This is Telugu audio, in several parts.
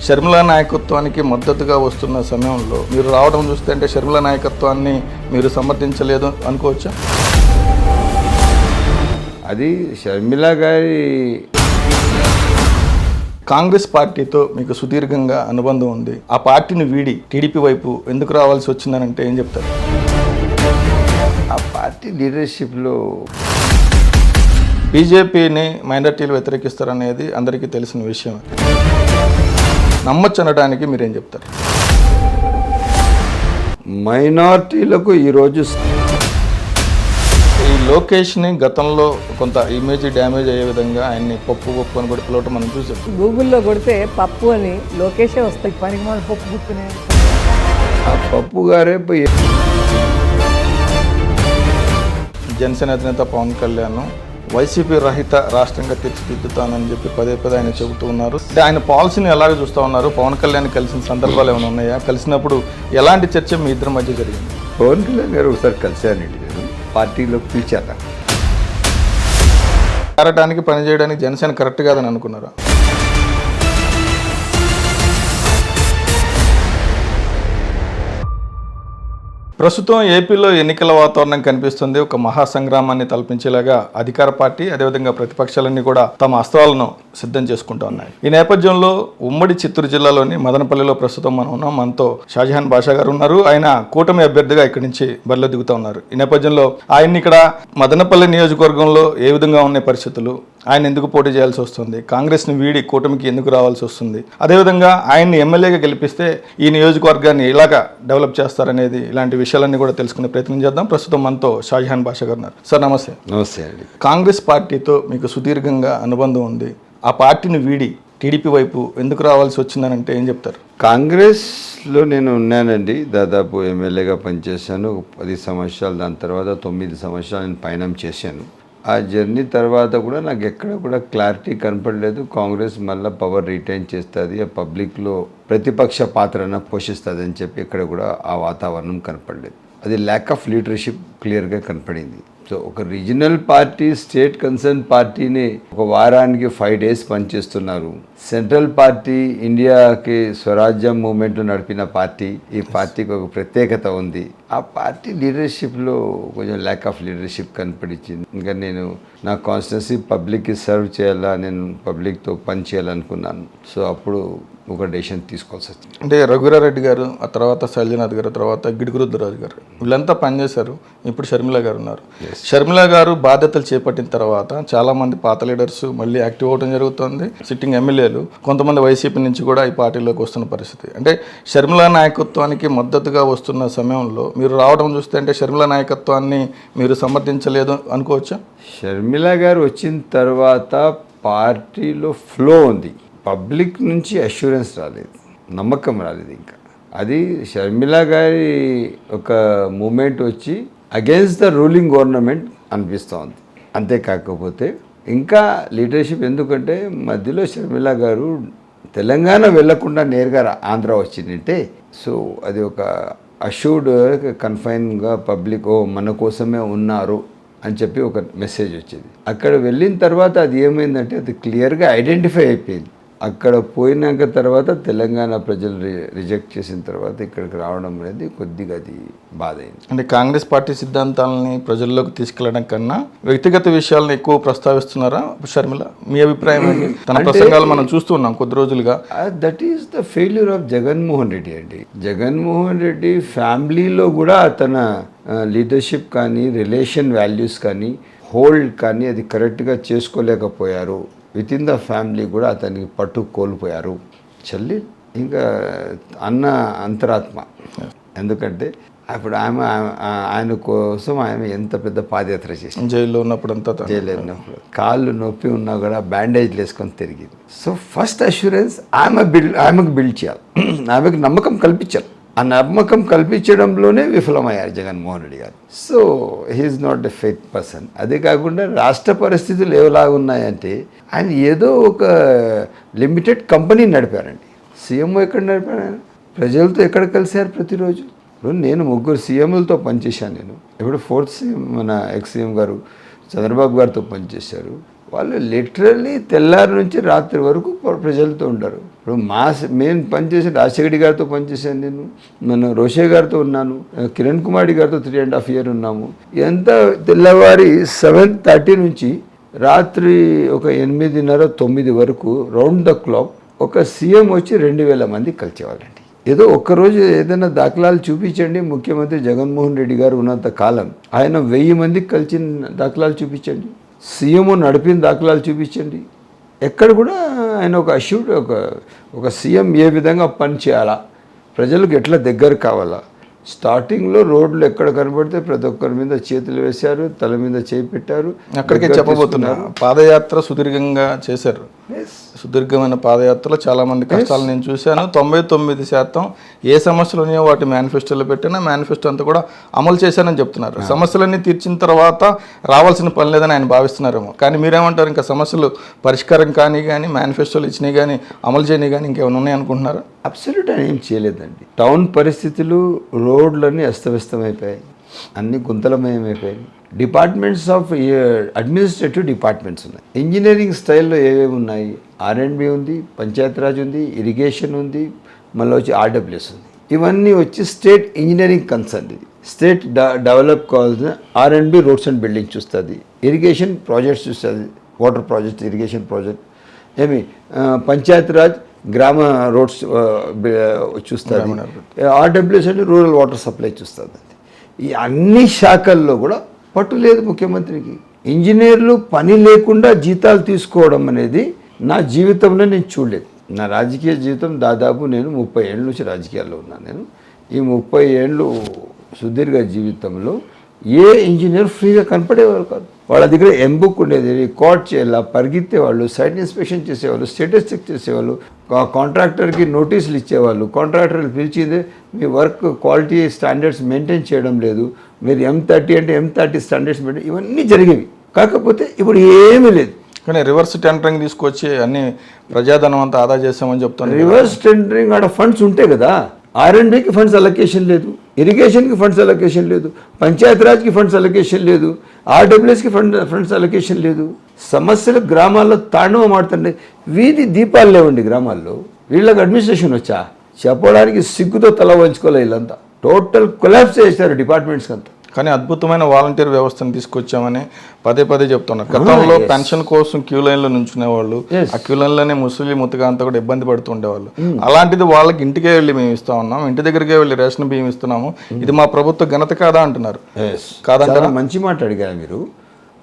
షర్మిల నాయకత్వానికి మద్దతుగా వస్తున్న సమయంలో మీరు రావడం చూస్తే అంటే షర్మిల నాయకత్వాన్ని మీరు సమర్థించలేదు అనుకోవచ్చా? అది షర్మిల గారి కాంగ్రెస్ పార్టీతో మీకు సుదీర్ఘంగా అనుబంధం ఉంది. ఆ పార్టీని వీడి టీడీపీ వైపు ఎందుకు రావాల్సి వచ్చిందనంటే ఏం చెప్తారు? ఆ పార్టీ లీడర్షిప్లో బీజేపీని మైనార్టీలు వ్యతిరేకిస్తారనేది అందరికీ తెలిసిన విషయం. నమ్మొచ్చు అనడానికి మీరేం చెప్తారు? మైనార్టీలకు ఈరోజు ఈ లోకేష్ని గతంలో కొంత ఇమేజ్ డ్యామేజ్ అయ్యే విధంగా ఆయన్ని పప్పు అని కూడా పిలవటం మనం చూసాం. గూగుల్లో కొడితే పప్పు అని లోకేషే వస్తాయి. పనికి మన పప్పు గుర్తునే ఆ పప్పు గారే పోయి జనసేన అధినేత పవన్ కళ్యాణ్ వైసీపీ రహిత రాష్ట్రంగా తీర్చిదిద్దుతానని చెప్పి పదే ఆయన చెబుతూ ఉన్నారు. అంటే ఆయన పాలసీని ఎలాగ చూస్తూ ఉన్నారు? పవన్ కళ్యాణ్ కలిసిన సందర్భాలు ఏమైనా ఉన్నాయా? కలిసినప్పుడు ఎలాంటి చర్చ మీ ఇద్దరి మధ్య జరిగింది? పవన్ కళ్యాణ్ గారు ఒకసారి కలిశానండి, నేను పార్టీలో పిలిచాను. చేరడానికి పనిచేయడానికి జనసేన కరెక్ట్ కాదని అనుకున్నారా? ప్రస్తుతం ఏపీలో ఎన్నికల వాతావరణం కనిపిస్తుంది. ఒక మహాసంగ్రామాన్ని తలపించేలాగా అధికార పార్టీ అదేవిధంగా ప్రతిపక్షాలన్నీ కూడా తమ అస్త్రాలను సిద్ధం చేసుకుంటూ ఉన్నాయి. ఈ నేపథ్యంలో ఉమ్మడి చిత్తూరు జిల్లాలోని మదనపల్లిలో ప్రస్తుతం మనం ఉన్నాం. మనతో షాజహాన్ బాషా గారు ఉన్నారు. ఆయన కూటమి అభ్యర్థిగా ఇక్కడి నుంచి బరిలో దిగుతూ ఉన్నారు. ఈ నేపథ్యంలో ఆయన్ని ఇక్కడ మదనపల్లి నియోజకవర్గంలో ఏ విధంగా ఉన్నాయి పరిస్థితులు, ఆయన ఎందుకు పోటీ చేయాల్సి వస్తుంది, కాంగ్రెస్ని వీడి కూటమికి ఎందుకు రావాల్సి వస్తుంది, అదేవిధంగా ఆయన్ని ఎమ్మెల్యేగా గెలిపిస్తే ఈ నియోజకవర్గాన్ని ఇలాగా డెవలప్ చేస్తారనేది, ఇలాంటి విషయాలన్నీ కూడా తెలుసుకునే ప్రయత్నం చేద్దాం. ప్రస్తుతం మనతో షాజహాన్ బాషా గారు ఉన్నారు. సార్ నమస్తే. నమస్తే అండి. కాంగ్రెస్ పార్టీతో మీకు సుదీర్ఘంగా అనుబంధం ఉంది. ఆ పార్టీని వీడి టీడీపీ వైపు ఎందుకు రావాల్సి వచ్చిందని ఏం చెప్తారు? కాంగ్రెస్లో నేను ఉన్నానండి, దాదాపు ఎమ్మెల్యేగా పనిచేశాను 10 సంవత్సరాలు. దాని తర్వాత 9 సంవత్సరాలు నేను పయనం చేశాను. ఆ జర్నీ తర్వాత కూడా నాకు ఎక్కడ కూడా క్లారిటీ కనపడలేదు. కాంగ్రెస్ మళ్ళీ పవర్ రిటైన్ చేస్తుంది, ఆ పబ్లిక్లో ప్రతిపక్ష పాత్రను పోషిస్తుంది అని చెప్పి ఎక్కడ కూడా ఆ వాతావరణం కనపడలేదు. అది ల్యాక్ ఆఫ్ లీడర్షిప్ క్లియర్గా కనపడింది. సో ఒక రీజనల్ పార్టీ స్టేట్ కన్సర్న్ పార్టీని ఒక వారానికి 5 డేస్ పనిచేస్తున్నారు. సెంట్రల్ పార్టీ ఇండియాకి స్వరాజ్యం మూమెంట్ నడిపిన పార్టీ. ఈ పార్టీకి ఒక ప్రత్యేకత ఉంది. ఆ పార్టీ లీడర్షిప్లో కొంచెం ల్యాక్ ఆఫ్ లీడర్షిప్ కనపడించింది. ఇంకా నేను నా కాన్స్టిట్యున్సీ పబ్లిక్కి సర్వ్ చేయాలా, నేను పబ్లిక్తో పని చేయాలనుకున్నాను. సో అప్పుడు ఒక డెసిషన్ తీసుకోవాల్సి వచ్చింది. అంటే రఘువీరారెడ్డి గారు, ఆ తర్వాత శైలజనాథ్ గారు, తర్వాత గిడుగురుద్రరాజు గారు, వీళ్ళంతా పనిచేశారు. ఇప్పుడు షర్మిల గారు ఉన్నారు. షర్మిల గారు బాధ్యతలు చేపట్టిన తర్వాత చాలామంది పాత లీడర్స్ మళ్ళీ యాక్టివ్ అవడం జరుగుతుంది. సిట్టింగ్ ఎమ్మెల్యేలు కొంతమంది వైసీపీ నుంచి కూడా ఈ పార్టీలోకి వస్తున్న పరిస్థితి. అంటే షర్మిల నాయకత్వానికి మద్దతుగా వస్తున్న సమయంలో మీరు రావడం చూస్తే అంటే షర్మిల నాయకత్వాన్ని మీరు సమర్థించలేదు అనుకోవచ్చా? షర్మిల గారు వచ్చిన తర్వాత పార్టీలో ఫ్లో ఉంది, పబ్లిక్ నుంచి అష్యూరెన్స్ రాలేదు, నమ్మకం రాలేదు. ఇంకా అది షర్మిల గారి ఒక మూమెంట్ వచ్చి అగేన్స్ట్ ద రూలింగ్ గవర్నమెంట్ అనిపిస్తోంది. అంతేకాకపోతే ఇంకా లీడర్షిప్, ఎందుకంటే మధ్యలో షర్మిల గారు తెలంగాణ వెళ్లకుండా నేరుగా ఆంధ్ర వచ్చిందంటే, సో అది ఒక అష్యూర్డ్ కన్ఫైన్గా పబ్లిక్ మన కోసమే ఉన్నారు అని చెప్పి ఒక మెసేజ్ వచ్చింది. అక్కడ వెళ్ళిన తర్వాత అది ఏమైందంటే అది క్లియర్గా ఐడెంటిఫై అయిపోయింది. అక్కడ పోయినాక తర్వాత తెలంగాణ ప్రజలు రిజెక్ట్ చేసిన తర్వాత ఇక్కడికి రావడం అనేది కొద్దిగా అది బాధ అయింది. అంటే కాంగ్రెస్ పార్టీ సిద్ధాంతాలని ప్రజల్లోకి తీసుకెళ్లడం కన్నా వ్యక్తిగత విషయాలను ఎక్కువ ప్రస్తావిస్తున్నారా షర్మిల? మీ అభిప్రాయం ఏంటి? తన ప్రసంగాలు మనం చూస్తున్నాం కొద్ది రోజులుగా. That is the failure of Jaganmohan Reddy అండి. జగన్మోహన్ రెడ్డి ఫ్యామిలీలో కూడా తన లీడర్షిప్ కానీ రిలేషన్ వాల్యూస్ కానీ హోల్డ్ కానీ అది కరెక్ట్గా చేసుకోలేకపోయారు. విత్ ఇన్ ద ఫ్యామిలీ కూడా అతనికి పట్టు కోల్పోయారు. చెల్లి ఇంకా అన్న అంతరాత్మ. ఎందుకంటే అప్పుడు ఆయన కోసం ఆమె ఎంత పెద్ద పాదయాత్ర చేసింది. జైల్లో ఉన్నప్పుడు కాళ్ళు నొప్పి ఉన్నా కూడా బ్యాండేజ్లు వేసుకొని తిరిగింది. సో ఫస్ట్ అష్యూరెన్స్ ఆమెకు బిల్డ్ చేయాలి, ఆమెకు నమ్మకం కల్పించాలి. ఆ నమ్మకం కల్పించడంలోనే విఫలమయ్యారు జగన్మోహన్ రెడ్డి గారు. So he is not a faith person. అదే కాకుండా రాష్ట్ర పరిస్థితులు ఏలాగా ఉన్నాయంటే ఆయన ఏదో ఒక లిమిటెడ్ కంపెనీ నడిపారండి. సీఎంఓ ఎక్కడ నడిపారు? ప్రజలతో ఎక్కడ కలిశారు ప్రతిరోజు? ఇప్పుడు నేను 3 సీఎంలతో పనిచేశాను. నేను ఇప్పుడు 4th సీఎం మన ఎక్స్ సీఎం గారు చంద్రబాబు గారితో పనిచేశారు. వాళ్ళు లిటరల్లీ తెల్లారి నుంచి రాత్రి వరకు ప్రజలతో ఉంటారు. ఇప్పుడు మేము పనిచేసి రాజశేఖర్ గారితో పనిచేసాను, నేను మన రోషే గారితో ఉన్నాను, కిరణ్ కుమార్ గారితో 3.5 years ఉన్నాము. ఎంత తెల్లవారి 7:30 నుంచి రాత్రి ఒక 8:30-9 వరకు రౌండ్ ద క్లాక్ ఒక సీఎం వచ్చి 2,000 మంది కలిసేవాళ్ళండి. ఏదో ఒక్కరోజు ఏదైనా దాఖలాలు చూపించండి. ముఖ్యమంత్రి జగన్మోహన్ రెడ్డి గారు ఉన్నంత కాలం ఆయన 1000 మందికి కలిసిన దాఖలాలు చూపించండి, సీఎం నడిపిన దాఖలాలు చూపించండి. ఎక్కడ కూడా ఆయన ఒక అష్యూడ్ ఒక సీఎం ఏ విధంగా పని చేయాలా, ప్రజలకు ఎట్లా దగ్గర కావాలా. స్టార్టింగ్లో రోడ్లు ఎక్కడ కనబడితే ప్రతి ఒక్కరి మీద చేతులు వేశారు, తల మీద చేయి పెట్టారు. అక్కడికే చెప్పబోతున్నారు, పాదయాత్ర సుదీర్ఘంగా చేశారు. సుదీర్ఘమైన పాదయాత్రలో చాలా మంది కష్టాలు నేను చూశాను. 99% ఏ సమస్యలు ఉన్నాయో వాటి మేనిఫెస్టోలో పెట్టినా మేనిఫెస్టో అంతా కూడా అమలు చేశానని చెప్తున్నారు. సమస్యలన్నీ తీర్చిన తర్వాత రావాల్సిన పని లేదని ఆయన భావిస్తున్నారేమో. కానీ మీరేమంటారు, ఇంకా సమస్యలు పరిష్కారం కానీ మేనిఫెస్టోలు ఇచ్చినాయి కానీ అమలు చేయని కానీ ఇంకేమైనా ఉన్నాయనుకుంటున్నారా? అబ్సల్యూట్ అని ఏం చేయలేదండి. టౌన్ పరిస్థితులు, రోడ్లన్నీ అస్తవ్యస్తమైపోయాయి, అన్ని గుంతలమయమైపోయాయి. డిపార్ట్మెంట్స్ ఆఫ్ అడ్మినిస్ట్రేటివ్ డిపార్ట్మెంట్స్ ఉన్నాయి. ఇంజనీరింగ్ స్టైల్లో ఏవేవి ఉన్నాయి, R&B ఉంది, పంచాయతీరాజ్ ఉంది, ఇరిగేషన్ ఉంది, మళ్ళీ వచ్చి RWS ఉంది. ఇవన్నీ వచ్చి స్టేట్ ఇంజనీరింగ్ కన్సర్న్. ఇది స్టేట్ డెవలప్ కావాల్సిన R&B రోడ్స్ అండ్ బిల్డింగ్ చూస్తుంది, ఇరిగేషన్ ప్రాజెక్ట్స్ చూస్తుంది, water project, irrigation project, Panchayati Raj గ్రామ రోడ్స్ చూస్తుంది, RWS అంటే రూరల్ వాటర్ సప్లై చూస్తుంది. ఈ అన్ని శాఖల్లో కూడా పట్టు లేదు ముఖ్యమంత్రికి. ఇంజనీర్లు పని లేకుండా జీతాలు తీసుకోవడం అనేది నా జీవితంలో నేను చూడలేదు. నా రాజకీయ జీవితం దాదాపు నేను 30 ఏళ్ళ నుంచి రాజకీయాల్లో ఉన్నాను. నేను ఈ 30 ఏళ్ళు సుదీర్ఘ జీవితంలో ఏ ఇంజనీర్ ఫ్రీగా కనపడేవారు కాదు. వాళ్ళ దగ్గర ఎంబుక్ ఉండేది, రికార్డ్ చేయాల, పరిగెత్తేవాళ్ళు, సైట్ ఇన్స్పెక్షన్ చేసేవాళ్ళు, స్టేటస్ చెక్ చేసేవాళ్ళు, కాంట్రాక్టర్కి నోటీసులు ఇచ్చేవాళ్ళు. కాంట్రాక్టర్లు పిలిచిందే మీ వర్క్ క్వాలిటీ స్టాండర్డ్స్ మెయింటైన్ చేయడం లేదు, మీరు M30 అంటే M30 స్టాండర్డ్స్ మెయింటైన్, ఇవన్నీ జరిగేవి. కాకపోతే ఇప్పుడు ఏమీ లేదు. కానీ రివర్స్ టెండరింగ్ తీసుకొచ్చి అన్ని ప్రజాధనం అంతా ఆదా చేస్తామని చెప్తాను. రివర్స్ టెండరింగ్ ఆడ ఫండ్స్ ఉంటాయి కదా, R&Bకి ఫండ్స్ అలొకేషన్ లేదు, ఇరిగేషన్కి ఫండ్స్ అలొకేషన్ లేదు, పంచాయతీరాజ్కి ఫండ్స్ అలొకేషన్ లేదు, RWSకి ఫండ్స్ అలొకేషన్ లేదు. సమస్యలు గ్రామాల్లో తాండవం ఆడుతుండే. వీధి దీపాలు లేవండి గ్రామాల్లో. వీళ్ళకి అడ్మినిస్ట్రేషన్ వచ్చా చెప్పడానికి సిగ్గుతో తల వంచుకోలే. వీళ్ళంతా టోటల్ కొలాప్స్ చేశారు డిపార్ట్మెంట్స్కి అంతా. కానీ అద్భుతమైన వాలంటీర్ వ్యవస్థను తీసుకొచ్చామని పదే చెప్తున్నారు. గతంలో పెన్షన్ కోసం క్యూ లైన్లో నుంచునేవాళ్ళు, ఆ క్యూ లైన్లోనే ముసలి ముత్తగా అంతా కూడా ఇబ్బంది పడుతూ ఉండేవాళ్ళు. అలాంటిది వాళ్ళకి ఇంటికే వెళ్ళి మేము ఇస్తా ఉన్నాం, ఇంటి దగ్గరికే వెళ్ళి రేషన్ బియ్యం ఇస్తున్నాము, ఇది మా ప్రభుత్వ ఘనత కాదా అంటున్నారు. కాదంటారా? మంచి మాట అడిగారు మీరు.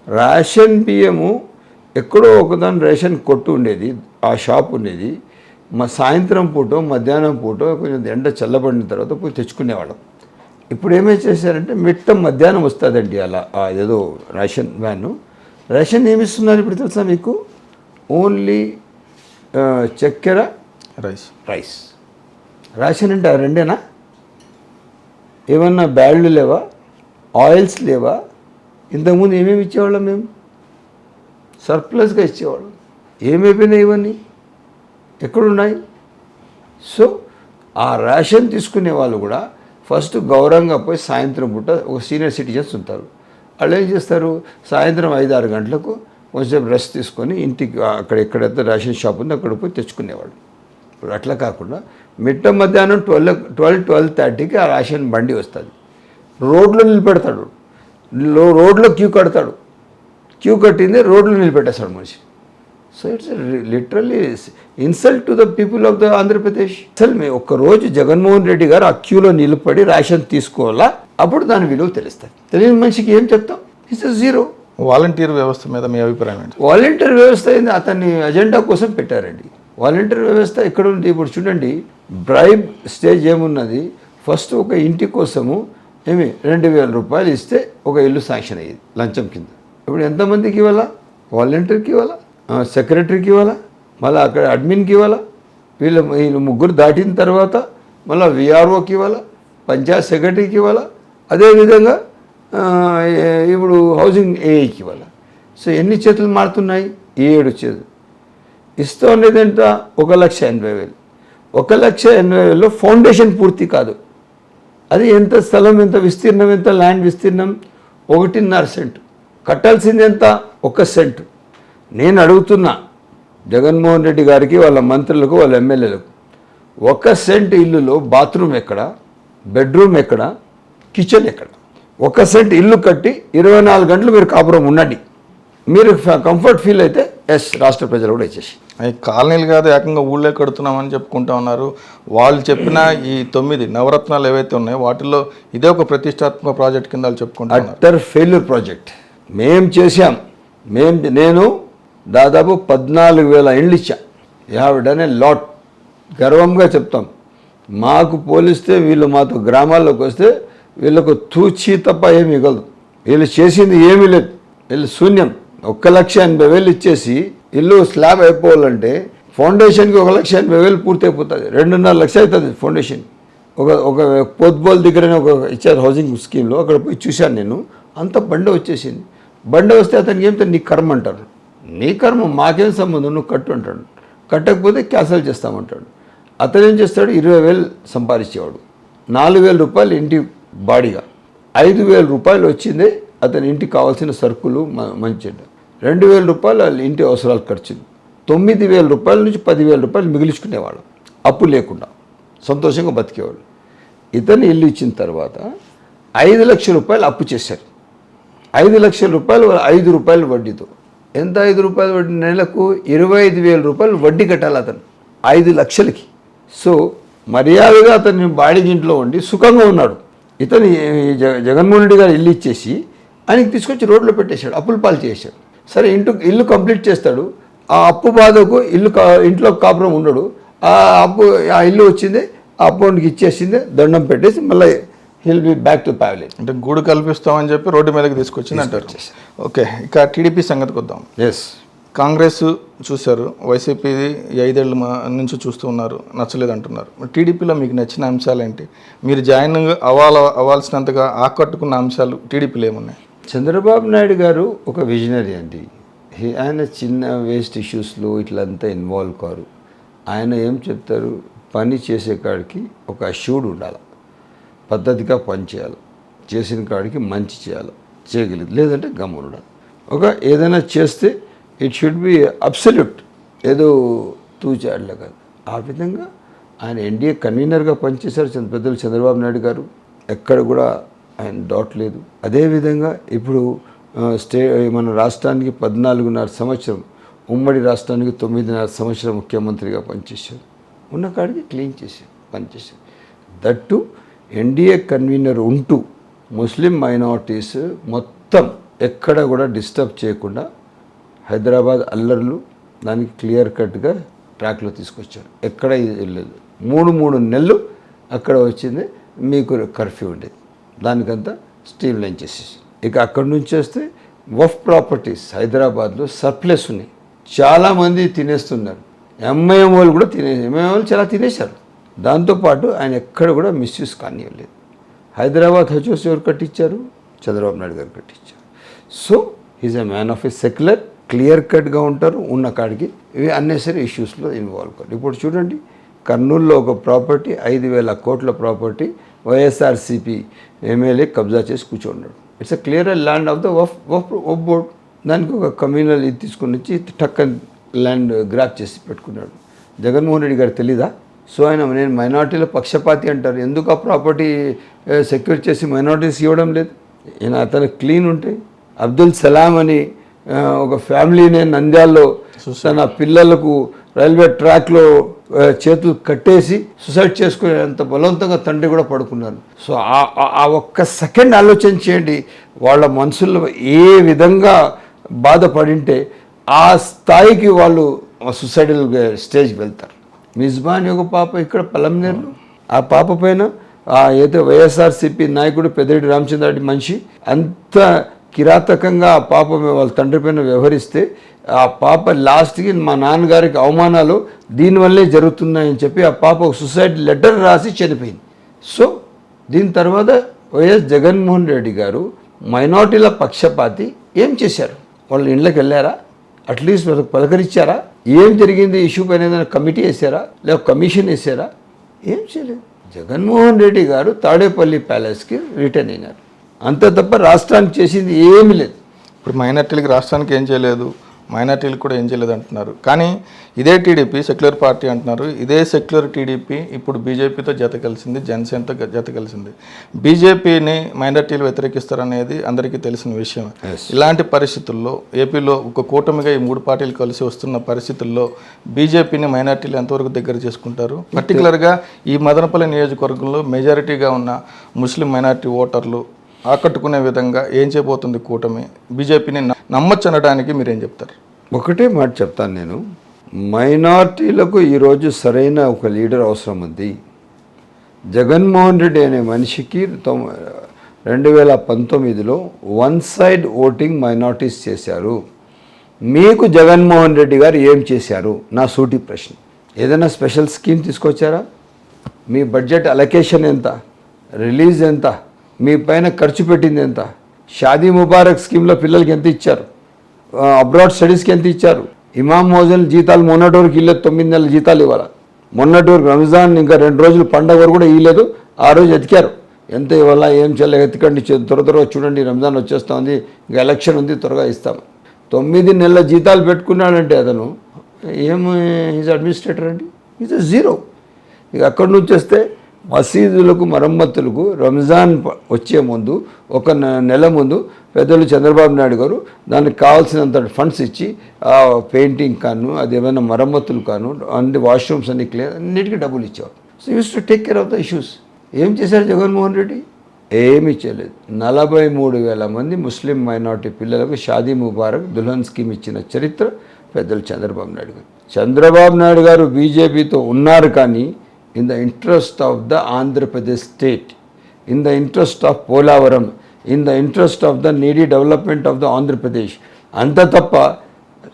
రేషన్ బియ్యము ఎక్కడో ఒకదాని రేషన్ కొట్టు ఉండేది, ఆ షాప్ ఉండేది. సాయంత్రం పూట మధ్యాహ్నం పూట కొంచెం ఎండ చల్లబడిన తర్వాత పోయి తెచ్చుకునేవాళ్ళం. ఇప్పుడు ఏమేమి చేశారంటే మిట్ట మధ్యాహ్నం వస్తుందండి అలా ఏదో రేషన్ వ్యాను. రేషన్ ఏమిస్తున్నారు ఇప్పుడు తెలుసా మీకు? ఓన్లీ చక్కెర, రైస్. రేషన్ అంటే రెండేనా? ఏమన్నా బ్యాళ్ళు లేవా, ఆయిల్స్ లేవా? ఇంతకుముందు ఏమేమి ఇచ్చేవాళ్ళం మేము? సర్ప్లస్గా ఇచ్చేవాళ్ళం. ఏమైపోయినాయి ఇవన్నీ? ఎక్కడున్నాయి? సో ఆ రేషన్ తీసుకునే వాళ్ళు కూడా ఫస్ట్ గౌరవంగా పోయి సాయంత్రం పూట ఒక సీనియర్ సిటిజన్స్ ఉంటారు, వాళ్ళు ఏం చేస్తారు, సాయంత్రం 5-6 గంటలకు కొంచెం రెస్ట్ తీసుకొని ఇంటికి అక్కడ ఎక్కడైతే రేషన్ షాప్ ఉందో అక్కడ పోయి తెచ్చుకునేవాళ్ళు. ఇప్పుడు అట్లా కాకుండా మిట్ట మధ్యాహ్నం 12-12:30కి ఆ రేషన్ బండి వస్తుంది, రోడ్లో నిలబెడతాడు, రోడ్లో క్యూ కడతాడు, క్యూ కట్టింది రోడ్లో నిలబెట్టేస్తాడు మనిషి. So it's literally insult to the people of the Andhra Pradesh. అసలు మేము ఒక్కరోజు జగన్మోహన్ రెడ్డి గారు ఆ క్యూలో నిలబడి రేషన్ తీసుకోవాలా, అప్పుడు దాని విలువ తెలుస్తుంది. తెలియని మనిషికి ఏం చెప్తాం? It's zero. వాలంటీర్ వ్యవస్థ మీద మీ అభిప్రాయం ఏంటి? వాలంటీర్ వ్యవస్థ ఏంది, అతన్ని అజెండా కోసం పెట్టారండి. వాలంటీర్ వ్యవస్థ ఎక్కడ ఉంది? ఇప్పుడు చూడండి, బ్రైబ్ స్టేజ్ ఏమున్నది. ఫస్ట్ ఒక ఇంటి కోసము 2,000 రూపాయలు ఇస్తే ఒక ఇల్లు శాంక్షన్ అయ్యేది లంచం కింద. ఇప్పుడు ఎంతమందికి ఇవ్వాలా? వాలంటీర్కి ఇవ్వాలా, సెక్రటరీకి ఇవ్వాలా, మళ్ళీ అక్కడ అడ్మిన్కి ఇవ్వాలా, వీళ్ళు ముగ్గురు దాటిన తర్వాత మళ్ళీ VROకి ఇవ్వాలా, పంచాయత్ సెక్రటరీకి ఇవ్వాలా, అదేవిధంగా ఇప్పుడు హౌసింగ్ ఏఐకి ఇవ్వాలా. సో ఎన్ని చేతులు మారుతున్నాయి? 7 చేతులు. ఇస్తూ ఉండేది ఎంత? 1,80,000. 1,80,000లో ఫౌండేషన్ పూర్తి కాదు. అది ఎంత స్థలం, ఎంత విస్తీర్ణం, ఎంత ల్యాండ్ విస్తీర్ణం? 1.5 సెంటు. కట్టాల్సింది ఎంత? 1 సెంటు. నేను అడుగుతున్నా జగన్మోహన్ రెడ్డి గారికి, వాళ్ళ మంత్రులకు, వాళ్ళ ఎమ్మెల్యేలకు, 1 సెంట్ ఇల్లులో బాత్రూమ్ ఎక్కడ, బెడ్రూమ్ ఎక్కడ, కిచెన్ ఎక్కడ? 1 సెంట్ ఇల్లు కట్టి 24 గంటలు మీరు కాపురం ఉండండి. మీరు కంఫర్ట్ ఫీల్ అయితే ఎస్, రాష్ట్ర ప్రజలు కూడా ఇచ్చేసి. అవి కాలనీలు కాదు, ఏకంగా ఊళ్ళో కడుతున్నామని చెప్పుకుంటా ఉన్నారు. వాళ్ళు చెప్పిన ఈ 9 నవరత్నాలు ఏవైతే ఉన్నాయో వాటిల్లో ఇదే ఒక ప్రతిష్టాత్మక ప్రాజెక్ట్ కింద వాళ్ళు చెప్పుకుంటా ఉన్నారు. అట్టర్ ఫెయిల్యూర్ ప్రాజెక్ట్ మేము చేశాం. నేను దాదాపు 14,000 ఇండ్లు ఇచ్చా. యావిడనే లాట్ గర్వంగా చెప్తాం. మాకు పోలిస్తే వీళ్ళు మాతో గ్రామాల్లోకి వస్తే వీళ్ళకు తూచి తప్ప ఏమి మిగలదు. వీళ్ళు చేసింది ఏమీ లేదు, వీళ్ళు శూన్యం. 1,80,000 ఇచ్చేసి ఇల్లు స్లాబ్ అయిపోవాలంటే ఫౌండేషన్కి 1,80,000 పూర్తి అయిపోతుంది. 2.5 లక్షలు అవుతుంది ఫౌండేషన్. ఒక పోత్బోల్ దగ్గరనే ఒక ఇచ్చారు హౌసింగ్ స్కీమ్లో, అక్కడ పోయి చూశాను నేను. అంత బండ వచ్చేసింది. బండ వస్తే అతనికి ఏమిటో నీ కర్మ అంటారు. నీ కర్మ, మాకేం సంబంధం, నువ్వు కట్టు అంటాడు. కట్టకపోతే క్యాన్సల్ చేస్తామంటాడు. అతను ఏం చేస్తాడు, 20,000 సంపాదించేవాడు. 4,000 రూపాయలు ఇంటి బాడీగా, 5,000 రూపాయలు వచ్చిందే అతని ఇంటికి కావాల్సిన సరుకులు మంచి 2,000 రూపాయలు వాళ్ళ ఇంటి అవసరాలు ఖర్చులు, 9,000 రూపాయల నుంచి 10,000 రూపాయలు మిగిలించుకునేవాడు. అప్పు లేకుండా సంతోషంగా బతికేవాడు. ఇతను ఇల్లు ఇచ్చిన తర్వాత 5 లక్షల రూపాయలు అప్పు చేశారు. 5 లక్షల రూపాయలు 5 రూపాయలు వడ్డీతో. ఎంత 5 రూపాయలు వడ్డీ? నెలకు 25,000 రూపాయలు వడ్డీ కట్టాలి అతను 5 లక్షలకి. సో మర్యాదగా అతన్ని బాడీకి ఇంట్లో ఉండి సుఖంగా ఉన్నాడు. ఇతను జగన్మోహన్ రెడ్డి గారు ఇల్లు ఇచ్చేసి ఆయనకి తీసుకొచ్చి రోడ్లో పెట్టేశాడు, అప్పుల పాలు చేశాడు. సరే, ఇల్లు కంప్లీట్ చేస్తాడు. ఆ అప్పు బాధకు ఇంట్లో కాపురం ఉండడు. ఆ ఇల్లు వచ్చిందే, ఆ అప్పుకి ఇచ్చేసిందే, దండం పెట్టేసి మళ్ళీ హిల్ బి బ్యాక్ టు ప్యావిలియన్. అంటే గూడు కల్పిస్తామని చెప్పి రోడ్డు మీదకి తీసుకొచ్చింది అంటారు. ఓకే, ఇక టీడీపీ సంగతికి వద్దాం. ఎస్, కాంగ్రెస్ చూశారు, వైసీపీది 5 ఏళ్ళ నుంచి చూస్తూ ఉన్నారు, నచ్చలేదు అంటున్నారు. టీడీపీలో మీకు నచ్చిన అంశాలు ఏంటి? మీరు జాయిన్ అవ్వాల్సినంతగా ఆకట్టుకున్న అంశాలు టీడీపీలో ఏమున్నాయి? చంద్రబాబు నాయుడు గారు ఒక విజనరీ అండి. ఆయన చిన్న వేస్ట్ ఇష్యూస్లో ఇట్లంతా ఇన్వాల్వ్ కారు. ఆయన ఏం చెప్తారు, పని చేసే కాడికి ఒక అష్యూర్డ్ ఉండాలి, పద్ధతిగా పని చేయాలి, చేసిన కాడికి మంచి చేయాలి, చేయగలిగింది, లేదంటే గమ్మున ఉండాలి. ఏదైనా చేస్తే ఇట్ షుడ్ బి అబ్సల్యూట్, ఏదో తూచాడలే కాదు. ఆ విధంగా ఆయన ఎన్డీఏ కన్వీనర్గా పనిచేశారు పెద్దలు చంద్రబాబు నాయుడు గారు. ఎక్కడ కూడా ఆయన డౌట్ లేదు. అదేవిధంగా ఇప్పుడు మన రాష్ట్రానికి 14.5 సంవత్సరం, ఉమ్మడి రాష్ట్రానికి 9.5 సంవత్సరం ముఖ్యమంత్రిగా పనిచేశారు. ఉన్న కాడికి క్లీన్ చేసి పనిచేశారు. దట్టు ఎన్డీఏ కన్వీనర్ ఉంటూ ముస్లిం మైనారిటీస్ మొత్తం ఎక్కడ కూడా డిస్టర్బ్ చేయకుండా హైదరాబాద్ అల్లర్లు దానికి క్లియర్ కట్గా ట్రాక్లో తీసుకొచ్చారు. ఎక్కడ వెళ్ళలేదు. 3 నెలలు అక్కడ వచ్చింది, మీకు కర్ఫ్యూ ఉండేది, దానికంతా స్ట్రీమ్ లైన్ చేసేసి. ఇక అక్కడి నుంచి వస్తే వఫ్ ప్రాపర్టీస్ హైదరాబాద్లో సర్ప్లస్ ఉన్నాయి, చాలామంది తినేస్తున్నారు. ఎంఐఎం వాళ్ళు కూడా ఎంఐఎం వాళ్ళు చాలా తినేశారు. దాంతోపాటు ఆయన ఎక్కడ కూడా మిస్యూజ్ కానివ్వలేదు. హైదరాబాద్ హజ్ హౌస్ ఎవరు కట్టించారు? చంద్రబాబు నాయుడు గారు కట్టించారు. So is a man of a secular, clear కట్గా ఉంటారు. ఉన్న కాడికి ఇవి అన్నెసరీ ఇష్యూస్లో ఇన్వాల్వ్ కాదు. ఇప్పుడు చూడండి, కర్నూలులో ఒక ప్రాపర్టీ 5,000 కోట్ల ప్రాపర్టీ వైఎస్ఆర్సీపీ ఎమ్మెల్యే కబ్జా చేసి కూర్చోన్నాడు. It's a clear land of the Waqf board. దానికి ఒక కమ్యూనల్ ఇది తీసుకుని వచ్చి టక్కన్ ల్యాండ్ గ్రాప్ చేసి పెట్టుకున్నాడు. జగన్మోహన్ రెడ్డి గారు తెలీదా? సో ఆయన నేను మైనార్టీల పక్షపాతి అంటారు. ఎందుకు ఆ ప్రాపర్టీ సెక్యూర్ చేసి మైనార్టీస్ ఇవ్వడం లేదు? అతను క్లీన్ ఉంటే. అబ్దుల్ సలాం అని ఒక ఫ్యామిలీనే నంద్యాల్లో తన పిల్లలకు రైల్వే ట్రాక్లో చేతులు కట్టేసి సూసైడ్ చేసుకునేంత బలవంతంగా తండ్రి కూడా పడుకున్నారు. సో ఆ ఒక్క సెకండ్ ఆలోచన చేయండి, వాళ్ళ మనసుల్లో ఏ విధంగా బాధపడింటే ఆ స్థాయికి వాళ్ళు సూసైడల్ స్టేజ్కి వెళ్తారు. మిస్బా అని ఒక పాప ఇక్కడ పలంనేరులో, ఆ పాప పైన ఏదో వైఎస్ఆర్సీపీ నాయకుడు పెద్దిరెడ్డి రామచంద్రారెడ్డి మనిషి అంత కిరాతకంగా ఆ పాప వాళ్ళ తండ్రి పైన వ్యవహరిస్తే ఆ పాప లాస్ట్కి మా నాన్నగారికి అవమానాలు దీనివల్లే జరుగుతున్నాయని చెప్పి ఆ పాప ఒక సూసైడ్ లెటర్ రాసి చనిపోయింది. సో దీని తర్వాత వైఎస్ జగన్మోహన్ రెడ్డి గారు మైనార్టీల పక్షపాతి ఏం చేశారు? వాళ్ళ ఇళ్ళకి వెళ్ళారా? అట్లీస్ట్ వాళ్ళకి పలకరించారా? ఏం జరిగింది ఇష్యూ పైన ఏదైనా కమిటీ వేసారా, లేక కమిషన్ వేసారా? ఏం చేయలేదు. జగన్మోహన్ రెడ్డి గారు తాడేపల్లి ప్యాలెస్కి రిటర్న్ అయినారు, అంతే తప్ప రాష్ట్రానికి చేసింది ఏమీ లేదు. ఇప్పుడు మైనార్టీలకి రాష్ట్రానికి ఏం చేయలేదు, మైనార్టీలు కూడా ఏం చేయలేదు అంటున్నారు. కానీ ఇదే టీడీపీ సెక్యులర్ పార్టీ అంటున్నారు. ఇదే సెక్యులర్ టీడీపీ ఇప్పుడు బీజేపీతో జత కలిసింది, జనసేనతో జత కలిసింది. బీజేపీని మైనార్టీలు వ్యతిరేకిస్తారనేది అందరికీ తెలిసిన విషయం. ఇలాంటి పరిస్థితుల్లో ఏపీలో ఒక కూటమిగా ఈ మూడు పార్టీలు కలిసి వస్తున్న పరిస్థితుల్లో బీజేపీని మైనార్టీలు ఎంతవరకు దగ్గర చేసుకుంటారు? పర్టికులర్గా ఈ మదనపల్లి నియోజకవర్గంలో మెజారిటీగా ఉన్న ముస్లిం మైనార్టీ ఓటర్లు ఆకట్టుకునే విధంగా ఏం చేయబోతుంది కూటమి? బీజేపీని నమ్మొచ్చు అనడానికి మీరేం చెప్తారు? ఒకటే మాట చెప్తాను నేను, మైనార్టీలకు ఈరోజు సరైన ఒక లీడర్ అవసరం ఉంది. జగన్మోహన్ రెడ్డి అనే మనిషికి 2019లో వన్ సైడ్ ఓటింగ్ మైనార్టీస్ చేశారు. మీకు జగన్మోహన్ రెడ్డి గారు ఏం చేశారు? నా సూటి ప్రశ్న. ఏదైనా స్పెషల్ స్కీమ్ తీసుకొచ్చారా? మీ బడ్జెట్ అలొకేషన్ ఎంత? రిలీజ్ ఎంత? మీ పైన ఖర్చు పెట్టింది ఎంత? షాదీ ముబారక్ స్కీమ్లో పిల్లలకి ఎంత ఇచ్చారు? అబ్రాడ్ స్టడీస్కి ఎంత ఇచ్చారు? ఇమాం మోజన్ జీతాలు మొన్నటి వరకు ఇవ్వలేదు, 9 నెలల జీతాలు ఇవ్వాలి. మొన్నటి వరకు రంజాన్ ఇంకా 2 రోజులు పండగ వరకు కూడా ఇవ్వలేదు. ఆ రోజు ఎతికారు, ఎంత ఇవ్వాలా ఏం చేయాలి ఎత్తికండి, త్వరగా చూడండి రంజాన్ వచ్చేస్తా ఉంది, ఇంకా ఎలక్షన్ ఉంది, త్వరగా ఇస్తాం. 9 నెలల జీతాలు పెట్టుకున్నాడంటే అతను ఏం ఈజ్ అడ్మినిస్ట్రేటర్ అండి, ఈజ్ జీరో. ఇక అక్కడి నుంచి వస్తే మసీదులకు మరమ్మతులకు రంజాన్ వచ్చే ముందు ఒక నెల ముందు పెద్దలు చంద్రబాబు నాయుడు గారు దానికి కావాల్సినంత ఫండ్స్ ఇచ్చి ఆ పెయింటింగ్ కాను, అది ఏమైనా మరమ్మతులు కాను, అన్ని వాష్రూమ్స్ అన్ని క్లియర్ అన్నిటికీ డబ్బులు ఇచ్చేవారు. So use to take care of the issues. ఏం చేశారు జగన్మోహన్ రెడ్డి? ఏమీ చేయలేదు. 43,000 మంది ముస్లిం మైనార్టీ పిల్లలకు షాదీ ముబారక్ దుల్హన్ స్కీమ్ ఇచ్చిన చరిత్ర పెద్దలు చంద్రబాబు నాయుడు గారు. చంద్రబాబు నాయుడు గారు బీజేపీతో ఉన్నారు, కానీ in the interest of the Andhra Pradesh state, in the interest of Polavaram, in the interest of the needy development of the Andhra Pradesh. అంత తప్ప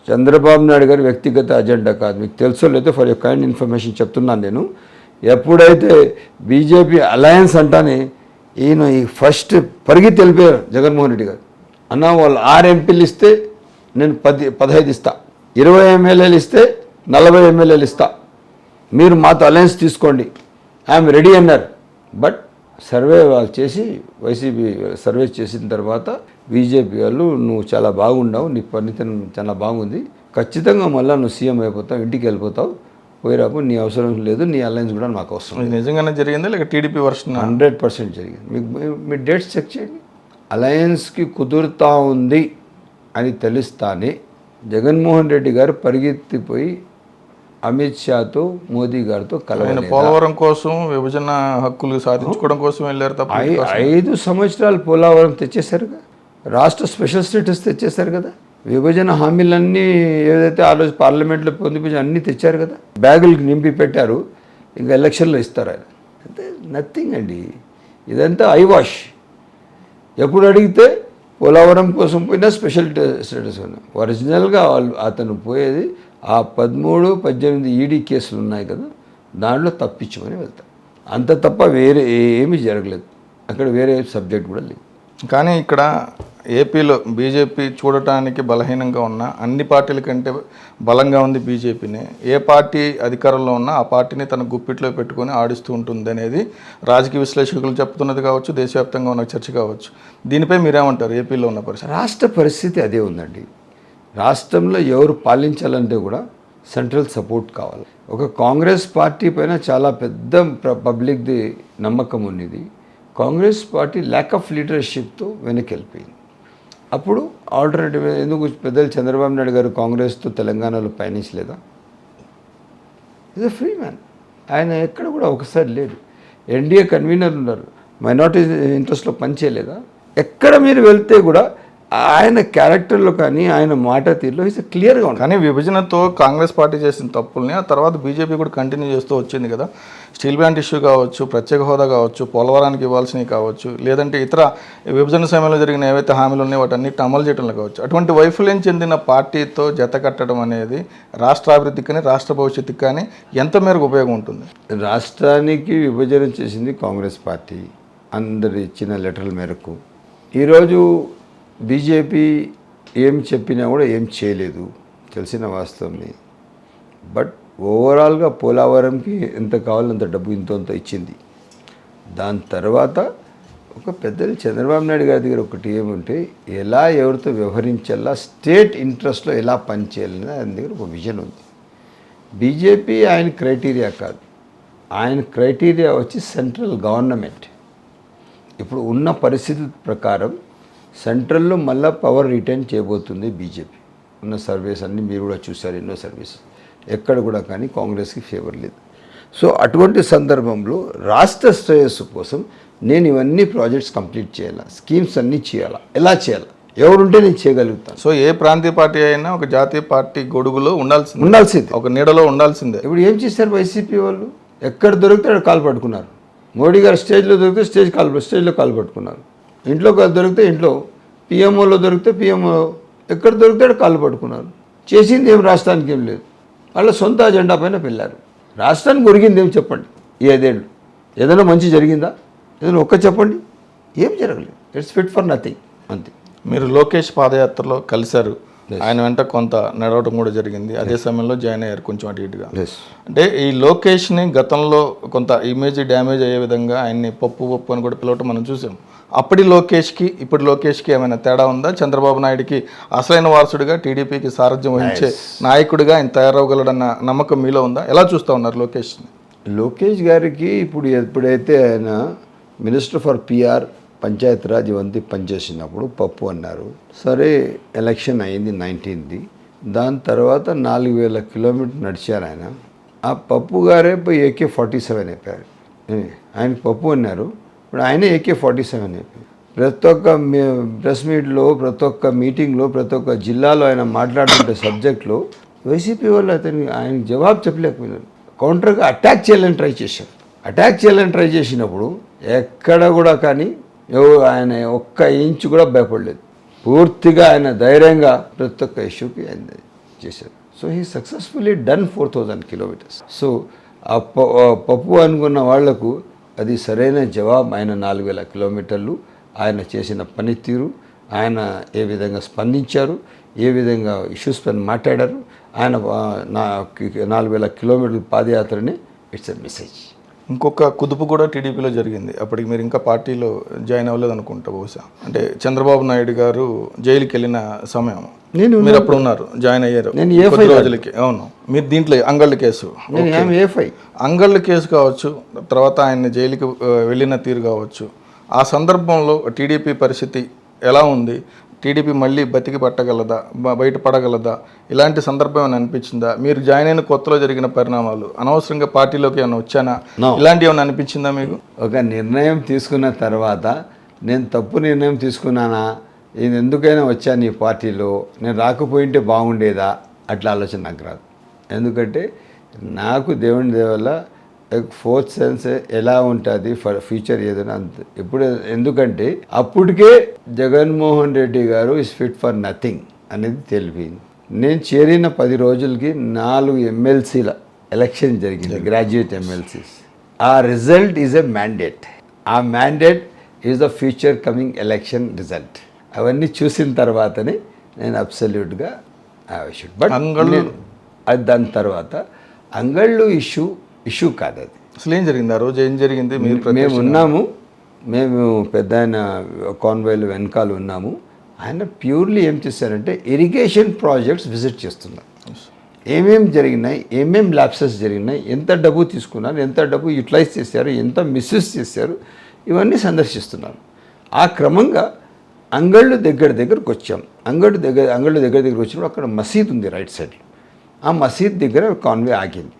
చంద్రబాబు నాయుడు గారి వ్యక్తిగత అజెండా కాదు. మీకు తెలుసో లేదో ఫర్ యూ కైండ్ ఇన్ఫర్మేషన్ చెప్తున్నాను నేను. ఎప్పుడైతే బీజేపీ అలయన్స్ అంటానే ఈయన ఈ ఫస్ట్ పరిగి తెలిపారు జగన్మోహన్ రెడ్డి గారు, అన్న వాళ్ళు 6 ఎంపీలు ఇస్తే నేను 15 ఇస్తా, 20 ఎమ్మెల్యేలు ఇస్తే 40 ఎమ్మెల్యేలు ఇస్తా, మీరు మాతో అలయన్స్ తీసుకోండి, ఐఎమ్ రెడీ అన్నారు. బట్ సర్వే వాళ్ళు చేసి వైసీపీ సర్వే చేసిన తర్వాత బీజేపీ వాళ్ళు నువ్వు చాలా బాగుండావు, నీ పనితనం చాలా బాగుంది, ఖచ్చితంగా మళ్ళీ నువ్వు సీఎం అయిపోతావు, ఇంటికి వెళ్ళిపోతావు, పోయిరాపు, నీ అవసరం లేదు, నీ అలయన్స్ కూడా మాకు అవసరం. ఇది నిజంగానే జరిగిందా లేక టీడీపీ వర్షన్? 100% జరిగింది. మీకు మీ డేట్స్ చెక్ చేయండి. అలయన్స్కి కుదురుతా ఉంది అని తెలుస్తానే జగన్మోహన్ రెడ్డి గారు పరిగెత్తిపోయి అమిత్ షాతో మోదీ గారితో కలవలేదు. పోలవరం కోసం విభజన హక్కులు సాధించుకోవడం కోసం వెళ్ళారు తప్ప 5 సంవత్సరాలు పోలవరం తెచ్చేశారుగా, రాష్ట్ర స్పెషల్ స్టేటస్ తెచ్చేశారు కదా, విభజన హామీలన్నీ ఏదైతే ఆ రోజు పార్లమెంట్లో పొందిపించి అన్నీ తెచ్చారు కదా, బ్యాగులకి నింపి పెట్టారు, ఇంకా ఎలక్షన్లో ఇస్తారు ఆయన. అంటే నథింగ్ అండి, ఇదంతా ఐవాష్. ఎప్పుడు అడిగితే పోలవరం కోసం పోయినా స్పెషల్ స్టేటస్ ఉన్నా, ఒరిజినల్గా అతను పోయేది ఆ 13, 18 ఈడీ కేసులు ఉన్నాయి కదా, దాంట్లో తప్పించుకొని వెళ్తారు. అంత తప్ప వేరే ఏమీ జరగలేదు అక్కడ, వేరే సబ్జెక్ట్ కూడా లేదు. కానీ ఇక్కడ ఏపీలో బీజేపీ చూడటానికి బలహీనంగా ఉన్న అన్ని పార్టీల కంటే బలంగా ఉంది బీజేపీని. ఏ పార్టీ అధికారంలో ఉన్నా ఆ పార్టీని తన గుప్పిట్లో పెట్టుకొని ఆడిస్తూ ఉంటుంది అనేది రాజకీయ విశ్లేషకులు చెప్తున్నది కావచ్చు, దేశవ్యాప్తంగా ఉన్న చర్చ కావచ్చు. దీనిపై మీరేమంటారు? ఏపీలో ఉన్న పరిస్థితి, రాష్ట్ర పరిస్థితి అదే ఉందండి. రాష్ట్రంలో ఎవరు పాలించాలంటే కూడా సెంట్రల్ సపోర్ట్ కావాలి. ఒక కాంగ్రెస్ పార్టీ పైన చాలా పెద్ద పబ్లిక్ది నమ్మకం ఉన్నది. కాంగ్రెస్ పార్టీ ల్యాక్ ఆఫ్ లీడర్షిప్తో వెనక్కి వెళ్ళిపోయింది. అప్పుడు ఆల్టర్నేటివ్ ఎందుకు పెద్దలు చంద్రబాబు నాయుడు గారు కాంగ్రెస్తో తెలంగాణలో పయనించలేదా? Is a free man. ఆయన ఎక్కడ కూడా ఒకసారి లేడు. ఎన్డీఏ కన్వీనర్ ఉన్నారు, మైనారిటీ ఇంట్రెస్ట్లో పనిచేయలేదా? ఎక్కడ మీరు వెళ్తే కూడా ఆయన క్యారెక్టర్లో కానీ ఆయన మాట తీరులో ఈజ్ క్లియర్గా ఉంది. కానీ విభజనతో కాంగ్రెస్ పార్టీ చేసిన తప్పుల్ని ఆ తర్వాత బీజేపీ కూడా కంటిన్యూ చేస్తూ వచ్చింది కదా. స్టీల్ ప్లాంట్ ఇష్యూ కావచ్చు, ప్రత్యేక హోదా కావచ్చు, పోలవరానికి ఇవ్వాల్సినవి కావచ్చు, లేదంటే ఇతర విభజన సమయంలో జరిగిన ఏవైతే హామీలు ఉన్నాయో వాటన్నిటిని అమలు చేయడంలో కావచ్చు. అటువంటి వైఫల్యం చెందిన పార్టీతో జత కట్టడం అనేది రాష్ట్ర అభివృద్ధికి కానీ రాష్ట్ర భవిష్యత్తుకి కానీ ఎంత మేరకు ఉపయోగం ఉంటుంది? రాష్ట్రానికి విభజన చేసింది కాంగ్రెస్ పార్టీ, అందరు ఇచ్చిన లెటర్ల మేరకు. ఈరోజు బీజేపీ ఏం చెప్పినా కూడా ఏం చేయలేదు, తెలిసిన వాస్తవమే. బట్ ఓవరాల్గా పోలవరంకి ఎంత కావాలో అంత డబ్బు ఇంత ఇచ్చింది. దాని తర్వాత ఒక పెద్దలు చంద్రబాబు నాయుడు గారి దగ్గర ఒకటి ఏముంటే ఎలా ఎవరితో వ్యవహరించాలా, స్టేట్ ఇంట్రెస్ట్లో ఎలా పనిచేయాలని ఆయన దగ్గర ఒక విజన్ ఉంది. బీజేపీ ఆయన క్రైటీరియా కాదు, ఆయన క్రైటీరియా వచ్చి సెంట్రల్ గవర్నమెంట్. ఇప్పుడు ఉన్న పరిస్థితి ప్రకారం సెంట్రల్లో మళ్ళీ పవర్ రిటైన్ చేయబోతుంది బీజేపీ. ఉన్న సర్వేస్ అన్నీ మీరు కూడా చూశారు, ఎన్నో సర్వీస్ ఎక్కడ కూడా కానీ కాంగ్రెస్కి ఫేవర్ లేదు. సో అటువంటి సందర్భంలో రాష్ట్ర శ్రేయస్సు కోసం నేను ఇవన్నీ ప్రాజెక్ట్స్ కంప్లీట్ చేయాలా, స్కీమ్స్ అన్నీ చేయాలా, ఎలా చేయాలా, ఎవరుంటే నేను చేయగలుగుతాను. సో ఏ ప్రాంతీయ పార్టీ అయినా ఒక జాతీయ పార్టీ గొడుగులో ఉండాల్సిందే, ఒక నీడలో ఉండాల్సిందే. ఇప్పుడు ఏం చేశారు వైసీపీ వాళ్ళు? ఎక్కడ దొరికితే అక్కడ కాలు పట్టుకున్నారు. మోడీ గారు స్టేజ్లో దొరికితే స్టేజ్లో కాలు పట్టుకున్నారు. ఇంట్లో దొరికితే ఇంట్లో, పిఎంఓలో దొరికితే పిఎంఓ, ఎక్కడ దొరికితే అక్కడ కాళ్ళు పట్టుకున్నారు. చేసింది ఏం రాష్ట్రానికి ఏం లేదు, వాళ్ళ సొంత అజెండా పైన వెళ్ళారు. రాష్ట్రానికి ఒరిగింది ఏం చెప్పండి? ఈ 5 ఏళ్ళు ఏదైనా మంచి జరిగిందా? ఏదైనా ఒక్క చెప్పండి. ఏం జరగలేదు. ఇట్స్ ఫిట్ ఫర్ నథింగ్ అంతే. మీరు లోకేష్ పాదయాత్రలో కలిశారు, ఆయన వెంట కొంత నడవడం కూడా జరిగింది. అదే సమయంలో జాయిన్ అయ్యారు కొంచెం అటు ఇటుగా. అంటే ఈ లోకేష్ని గతంలో కొంత ఇమేజ్ డ్యామేజ్ అయ్యే విధంగా ఆయన్ని పప్పు అని కూడా పిలవటం మనం చూసాం. అప్పటి లోకేష్కి ఇప్పుడు లోకేష్కి ఏమైనా తేడా ఉందా? చంద్రబాబు నాయుడికి అసలైన వారసుడిగా, టీడీపీకి సారథ్యం వహించే నాయకుడిగా ఆయన తయారవగలడన్న నమ్మకం మీలో ఉందా? ఎలా చూస్తూ ఉన్నారు లోకేష్ని? లోకేష్ గారికి ఇప్పుడు ఎప్పుడైతే ఆయన మినిస్టర్ ఫర్ పిఆర్ పంచాయతీరాజ్ ఇవంతా పనిచేసినప్పుడు పప్పు అన్నారు. సరే ఎలక్షన్ అయింది 19ది. దాని తర్వాత 4000 కిలోమీటర్లు నడిచారు ఆయన. ఆ పప్పు గారే పోయి AK-47 అయిపోయారు. ఆయనకి పప్పు అన్నారు, ఇప్పుడు ఆయన AK-47 అయిపోయారు. ప్రతి ఒక్క ప్రెస్ మీట్లో, ప్రతి ఒక్క మీటింగ్లో, ప్రతి ఒక్క జిల్లాలో ఆయన మాట్లాడుతుంటే సబ్జెక్ట్లో వైసీపీ వాళ్ళు ఆయనకి జవాబు చెప్పలేకపోయినారు. కౌంటర్గా అటాక్ చేయాలని ట్రై చేసినప్పుడు ఎక్కడ కూడా కానీ ఆయన ఒక్క ఇంచు కూడా భయపడలేదు. పూర్తిగా ఆయన ధైర్యంగా ప్రతి ఒక్క ఇష్యూకి ఆయన చేశారు. So he successfully done 4000 kilometres. So ఆ పప్పు అనుకున్న వాళ్లకు అది సరైన జవాబు. ఆయన 4000 కిలోమీటర్లు ఆయన చేసిన పనితీరు, ఆయన ఏ విధంగా స్పందించారు, ఏ విధంగా ఇష్యూస్ పైన మాట్లాడారు, ఆయన 4000 కిలోమీటర్ల పాదయాత్రని ఇట్స్ ఎ మెసేజ్. ఇంకొక కుదుపు కూడా టీడీపీలో జరిగింది. అప్పటికి మీరు ఇంకా పార్టీలో జాయిన్ అవ్వలేదు అనుకుంటా బహుశా. అంటే చంద్రబాబు నాయుడు గారు జైలుకి వెళ్ళిన సమయం మీరు అప్పుడు ఉన్నారు, జాయిన్ అయ్యారు కొద్ది రోజులకి. అవును, మీరు దీంట్లో అంగళ్ళ కేసు, అంగళ్ళ కేసు కావచ్చు, తర్వాత ఆయన జైలుకి వెళ్ళిన తీరు కావచ్చు, ఆ సందర్భంలో టీడీపీ పరిస్థితి ఎలా ఉంది? టీడీపీ మళ్ళీ బతికి పట్టగలదా, బయటపడగలదా? ఇలాంటి సందర్భం ఏమైనా అనిపించిందా? మీరు జాయిన్ అయిన కొత్తలో జరిగిన పరిణామాలు, అనవసరంగా పార్టీలోకి ఏమైనా వచ్చానా, ఇలాంటివి ఏమైనా అనిపించిందా మీకు? ఒక నిర్ణయం తీసుకున్న తర్వాత నేను తప్పు నిర్ణయం తీసుకున్నానా, నేను ఎందుకైనా వచ్చాను ఈ పార్టీలో, నేను రాకపోయింటే బాగుండేదా, అట్లా ఆలోచన నాకు రాదు. ఎందుకంటే నాకు దేవుని దేవల్ల ఫోర్త్ సెన్స్ ఎలా ఉంటుంది ఫ్యూచర్ ఏదైనా అంత ఇప్పుడు. ఎందుకంటే అప్పటికే జగన్మోహన్ రెడ్డి గారు ఇస్ ఫిట్ ఫర్ నథింగ్ అనేది తెలిపింది. నేను చేరిన 10 రోజులకి 4 ఎమ్మెల్సీల ఎలక్షన్ జరిగింది, గ్రాడ్యుయేట్ ఎమ్మెల్సీస్. ఆ రిజల్ట్ ఈజ్ ఎ మ్యాండేట్. ఆ mandate is the future coming election result. అవన్నీ చూసిన తర్వాతనే నేను అబ్సల్యూట్గా బట్ అది దాని తర్వాత అంగళ్ళు ఇష్యూ కాదు. అది అసలు ఏం జరిగింది ఆ రోజు? ఏం జరిగింది? మేము ఉన్నాము, మేము పెద్ద ఆయన కాన్వాయ్లో వెనకాల ఉన్నాము. ఆయన ప్యూర్లీ ఏం చేశారంటే ఇరిగేషన్ ప్రాజెక్ట్స్ విజిట్ చేస్తున్నారు. ఏమేం జరిగినాయి, ఏమేం ల్యాప్సెస్ జరిగినాయి, ఎంత డబ్బు తీసుకున్నారు, ఎంత డబ్బు యూటిలైజ్ చేశారు, ఎంత మిస్యూజ్ చేశారు, ఇవన్నీ సందర్శిస్తున్నారు. ఆ క్రమంగా అంగళ్ళు దగ్గరకు వచ్చాం. అంగళ్ళు దగ్గరకు వచ్చినప్పుడు అక్కడ మసీద్ ఉంది రైట్ సైడ్లో. ఆ మసీద్ దగ్గర కాన్వే ఆగింది.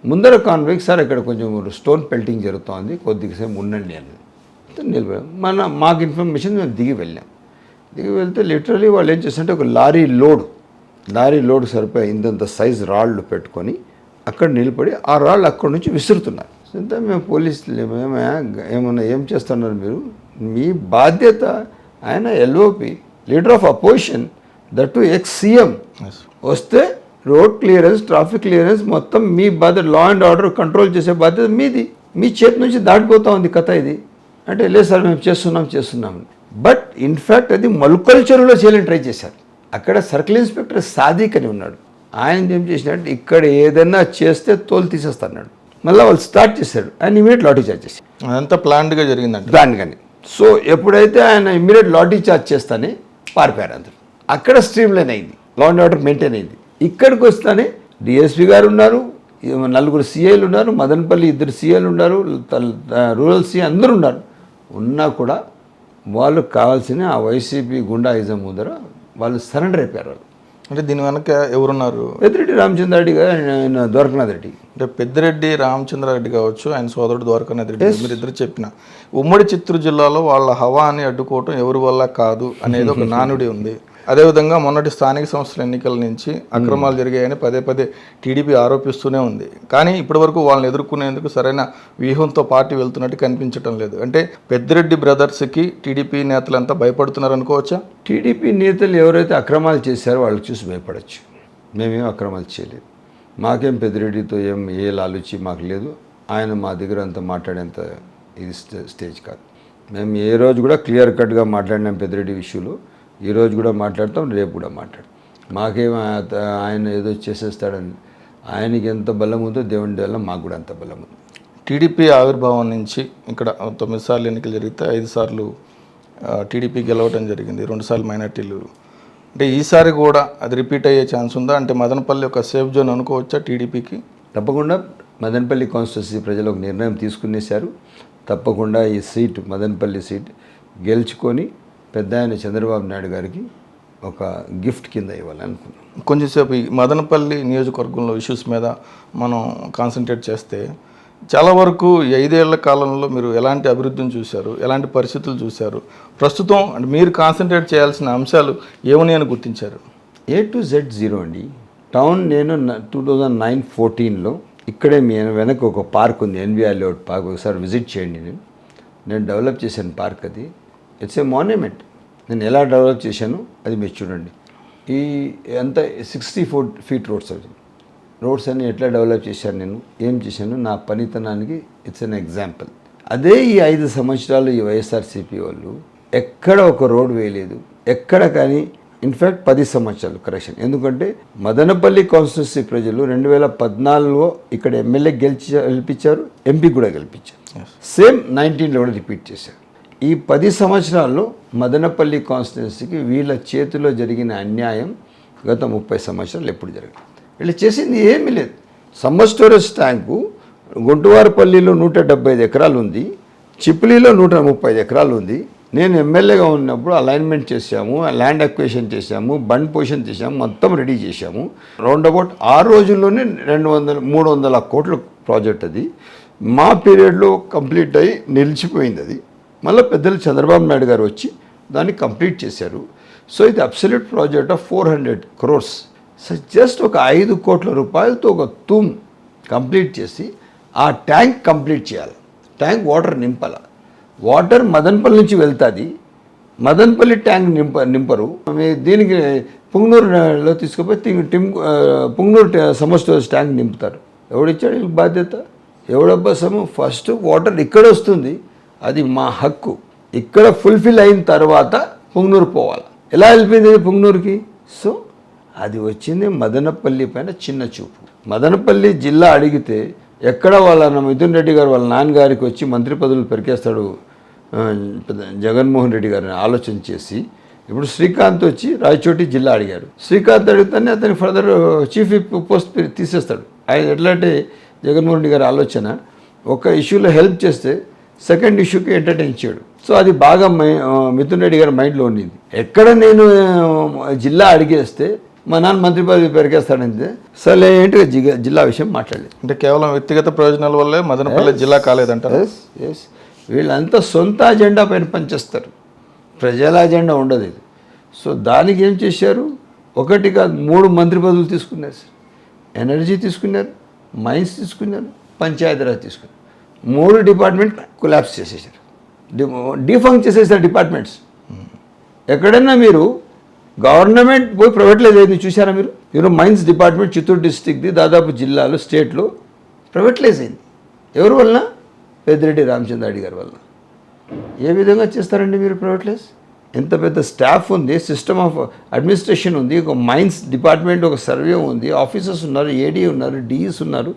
ముందర కాన్వేకి సార్ ఇక్కడ కొంచెం స్టోన్ పెల్టింగ్ జరుగుతోంది, కొద్దిసేపు ఉండండి అనేది నిలబడాం. మాకు ఇన్ఫర్మేషన్ మేము దిగి వెళ్తే లిటరలీ వాళ్ళు ఏం చేస్తారంటే ఒక లారీ లోడ్ సరిపోయి ఇంతంత సైజ్ రాళ్ళు పెట్టుకొని అక్కడ నిలబడి ఆ రాళ్ళు అక్కడి నుంచి విసురుతున్నారు. అంతా మేము పోలీసులు ఏమన్నా ఏం చేస్తున్నారు మీరు? మీ బాధ్యత. ఆయన LOP, leader of opposition, that to ex-CM వస్తే రోడ్ క్లియరెన్స్, ట్రాఫిక్ క్లియరెన్స్ మొత్తం మీ బాధ్యత. లా అండ్ ఆర్డర్ కంట్రోల్ చేసే బాధ్యత మీది. మీ చేతి నుంచి దాటిపోతూ ఉంది కథ ఇది. అంటే లేదు సార్ మేము చేస్తున్నాం. బట్ ఇన్ఫ్యాక్ట్ అది మల్కల్ చెరువులో చేయాలని ట్రై చేశారు. అక్కడ సర్కిల్ ఇన్స్పెక్టర్ సాదిక్ అని ఉన్నాడు. ఆయన ఏం చేసినట్టు ఇక్కడ ఏదైనా చేస్తే తోలు తీసేస్తాడు. మళ్ళీ వాళ్ళు స్టార్ట్ చేశాడు. ఆయన ఇమీడియట్ లాఠీ చార్జ్ చేశారు. అదంతా ప్లాన్డ్గా జరిగిందంట. ప్లాన్గానే సో ఎప్పుడైతే ఆయన ఇమ్మీడియట్ లాటరీ చార్జ్ చేస్తానే పారిపోయారు అందరూ. అక్కడ స్ట్రీమ్ లైన్ అయింది, లా అండ్ ఆర్డర్ మెయింటైన్ అయింది. ఇక్కడికి వస్తానే డిఎస్పీ గారు ఉన్నారు, 4 సిఐలు ఉన్నారు, మదనపల్లి 2 సిఐలు ఉన్నారు, రూరల్ సిఐ అందరూ ఉన్నారు. ఉన్నా కూడా వాళ్ళు కావాల్సిన ఆ వైసీపీ గుండాయిజం ముందర వాళ్ళు సరెండర్ అయిపోయారు. వాళ్ళు అంటే దీని వెనక ఎవరున్నారు? పెద్దిరెడ్డి రామచంద్రారెడ్డి గారు, ఆయన ద్వారకనాథ్ రెడ్డి. అంటే పెద్దిరెడ్డి రామచంద్రారెడ్డి కావచ్చు, ఆయన సోదరుడు ద్వారకనాథ్ రెడ్డి, మీరు ఇద్దరు చెప్పిన ఉమ్మడి చిత్తూరు జిల్లాలో వాళ్ళ హవాని అడ్డుకోవటం ఎవరి వల్ల కాదు అనేది ఒక నానుడి ఉంది. అదేవిధంగా మొన్నటి స్థానిక సంస్థల ఎన్నికల నుంచి అక్రమాలు జరిగాయని పదే టీడీపీ ఆరోపిస్తూనే ఉంది. కానీ ఇప్పటివరకు వాళ్ళని ఎదుర్కొనేందుకు సరైన వ్యూహంతో పార్టీ వెళ్తున్నట్టు కనిపించడం లేదు. అంటే పెద్దిరెడ్డి బ్రదర్స్కి టీడీపీ నేతలంతా భయపడుతున్నారు అనుకోవచ్చా? టీడీపీ నేతలు ఎవరైతే అక్రమాలు చేశారో వాళ్ళు చూసి భయపడచ్చు. మేమేం అక్రమాలు చేయలేదు, మాకేం పెద్దిరెడ్డితో ఏ లాలుచి మాకు లేదు. ఆయన మా దగ్గర అంత మాట్లాడేంత ఇది స్టేజ్ కాదు. మేము ఏ రోజు కూడా క్లియర్ కట్గా మాట్లాడినాం పెద్దిరెడ్డి విషయంలో. ఈరోజు కూడా మాట్లాడతాం, రేపు కూడా మాట్లాడతాం. మాకేం ఆయన ఏదో చేసేస్తాడని, ఆయనకి ఎంత బలం ఉందో దేవుని వల్ల మాకు కూడా అంత బలం ఉంది. టీడీపీ ఆవిర్భావం నుంచి ఇక్కడ 9 సార్లు ఎన్నికలు జరిగితే 5 సార్లు టీడీపీ గెలవడం జరిగింది, 2 సార్లు మైనార్టీలు. అంటే ఈసారి కూడా అది రిపీట్ అయ్యే ఛాన్స్ ఉందా? అంటే మదనపల్లి ఒక సేఫ్ జోన్ అనుకోవచ్చా టీడీపీకి? తప్పకుండా మదనపల్లి కాన్స్టిట్యూన్సీ ప్రజలు ఒక నిర్ణయం తీసుకునేశారు. తప్పకుండా ఈ సీట్, మదనపల్లి సీట్ గెలుచుకొని పెద్ద ఆయన చంద్రబాబు నాయుడు గారికి ఒక గిఫ్ట్ కింద ఇవ్వాలనుకున్నాం. కొంచెంసేపు ఈ మదనపల్లి నియోజకవర్గంలో ఇష్యూస్ మీద మనం కాన్సన్ట్రేట్ చేస్తే, చాలా వరకు 5 ఏళ్ల కాలంలో మీరు ఎలాంటి అభివృద్ధిని చూశారు, ఎలాంటి పరిస్థితులు చూశారు? ప్రస్తుతం అంటే మీరు కాన్సన్ట్రేట్ చేయాల్సిన అంశాలు ఏమని అని గుర్తించారు? A to Z 0 అండి. టౌన్ నేను 2009-14లో ఇక్కడే మీ వెనక ఒక పార్క్ ఉంది, ఎన్విఆర్ లేఅవుట్ పార్క్. ఒకసారి విజిట్ చేయండి. నేను డెవలప్ చేశాను పార్క్. అది ఇట్స్ ఏ మాన్యుమెంట్. నేను ఎలా డెవలప్ చేశాను అది మీరు చూడండి. ఈ అంతా 64 ఫీట్ రోడ్స్ అవి. రోడ్స్ అన్ని ఎట్లా డెవలప్ చేశాను, నేను ఏం చేశాను, నా పనితనానికి ఇట్స్ అన్ ఎగ్జాంపుల్. అదే ఈ 5 సంవత్సరాలు ఈ వైఎస్ఆర్సీపీ వాళ్ళు ఎక్కడ ఒక రోడ్ వేయలేదు, ఎక్కడ. కానీ ఇన్ఫ్యాక్ట్ 10 సంవత్సరాలు కరెక్షన్. ఎందుకంటే మదనపల్లి కాన్స్టిట్యూన్సీ ప్రజలు 2014లో ఇక్కడ ఎమ్మెల్యే గెలిపించారు, ఎంపీ కూడా గెలిపించారు. సేమ్ 19లో కూడా రిపీట్ చేశారు. ఈ 10 సంవత్సరాల్లో మదనపల్లి కాన్స్టిట్యున్సీకి వీళ్ళ చేతిలో జరిగిన అన్యాయం గత 30 సంవత్సరాలు ఎప్పుడు జరగదు. వీళ్ళు చేసింది ఏమీ లేదు. సమ్మర్ స్టోరేజ్ ట్యాంకు గుంటువారపల్లిలో 175 ఎకరాలు ఉంది, చిప్లీలో 135 ఎకరాలు ఉంది. నేను ఎమ్మెల్యేగా ఉన్నప్పుడు అలైన్మెంట్ చేశాము, ల్యాండ్ అక్విజిషన్ చేశాము, బండ్ పొజిషన్ చేశాము, మొత్తం రెడీ చేశాము. రౌండ్ అబౌట్ ఆ రోజుల్లోనే 300 కోట్ల ప్రాజెక్ట్ అది. మా పీరియడ్లో కంప్లీట్ అయ్యి నిలిచిపోయింది అది. మళ్ళీ పెద్దలు చంద్రబాబు నాయుడు గారు వచ్చి దాన్ని కంప్లీట్ చేశారు. సో ఇది absolute project of 400 crores. So just ఒక 5 కోట్ల రూపాయలతో ఒక తూమ్ కంప్లీట్ చేసి ఆ ట్యాంక్ కంప్లీట్ చేయాలి. ట్యాంక్ వాటర్ నింపాలి. వాటర్ మదనపల్లి నుంచి వెళ్తుంది, మదనపల్లి ట్యాంక్ నింపరు. దీనికి పుంగనూరులో తీసుకుపోయి పుంగనూరు సమ్మర్ స్టోరేజ్ ట్యాంక్ నింపుతారు. ఎవడిచ్చాడు వీళ్ళకి బాధ్యత? ఎవడబ్బసము? ఫస్ట్ వాటర్ ఇక్కడ వస్తుంది, అది మా హక్కు. ఇక్కడ ఫుల్ఫిల్ అయిన తర్వాత పుంగనూరు పోవాలి. ఎలా వెళ్ళిపోయింది పుంగనూరుకి? సో అది వచ్చింది మదనపల్లి పైన చిన్న చూపు. మదనపల్లి జిల్లా అడిగితే ఎక్కడ వాళ్ళ మిథున్ రెడ్డి గారు వాళ్ళ నాన్నగారికి వచ్చి మంత్రి పదవులు పెరికేస్తాడు జగన్మోహన్ రెడ్డి గారిని ఆలోచన చేసి, ఇప్పుడు శ్రీకాంత్ వచ్చి రాయచోటి జిల్లా అడిగారు. శ్రీకాంత్ అడిగితేనే అతని ఫర్దర్ చీఫ్ పోస్ట్ తీసేస్తాడు. ఆయన ఎట్లా అంటే జగన్మోహన్ రెడ్డి గారి ఆలోచన, ఒక ఇష్యూలో హెల్ప్ చేస్తే సెకండ్ ఇష్యూకి ఎంటర్టైన్ చేయడు. సో అది బాగా మిథున్ రెడ్డి గారి మైండ్లో ఉండింది. ఎక్కడ నేను జిల్లా అడిగేస్తే మా నాన్న మంత్రి పదవి పెరిగేస్తాడంటే సరే ఏంటి జిల్లా విషయం మాట్లాడలేదు. అంటే కేవలం వ్యక్తిగత ప్రయోజనాల వల్లే మదనపల్లి జిల్లా కాలేదంటారు. ఎస్ వీళ్ళంతా సొంత అజెండా పైన పనిచేస్తారు, ప్రజల అజెండా ఉండదు ఇది. సో దానికి ఏం చేశారు? 1 కాదు 3 మంత్రి పదవులు తీసుకున్నారు సార్. ఎనర్జీ తీసుకున్నారు, మైన్స్ తీసుకున్నారు, పంచాయతీరాజ్ తీసుకున్నారు. 3 డిపార్ట్మెంట్ కొలాప్స్ చేసేసారు, డిఫంక్ట్ చేసేసారు డిపార్ట్మెంట్స్. ఎక్కడైనా మీరు గవర్నమెంట్ పోయి ప్రైవేట్లైజ్ అయింది చూసారా మీరు? మైన్స్ డిపార్ట్మెంట్ చిత్తూరు డిస్టిక్ది దాదాపు జిల్లాలో స్టేట్లో ప్రైవేట్లైజ్ అయింది. ఎవరి వలన? పెద్దిరెడ్డి రామచంద్రారెడ్డి గారి వల్ల. ఏ విధంగా చేస్తారండి మీరు ప్రైవేట్లైజ్? ఎంత పెద్ద స్టాఫ్ ఉంది, సిస్టమ్ ఆఫ్ అడ్మినిస్ట్రేషన్ ఉంది, ఒక మైన్స్ డిపార్ట్మెంట్, ఒక సర్వే ఉంది, ఆఫీసర్స్ ఉన్నారు, ఏడీ ఉన్నారు, డిఈస్ ఉన్నారు,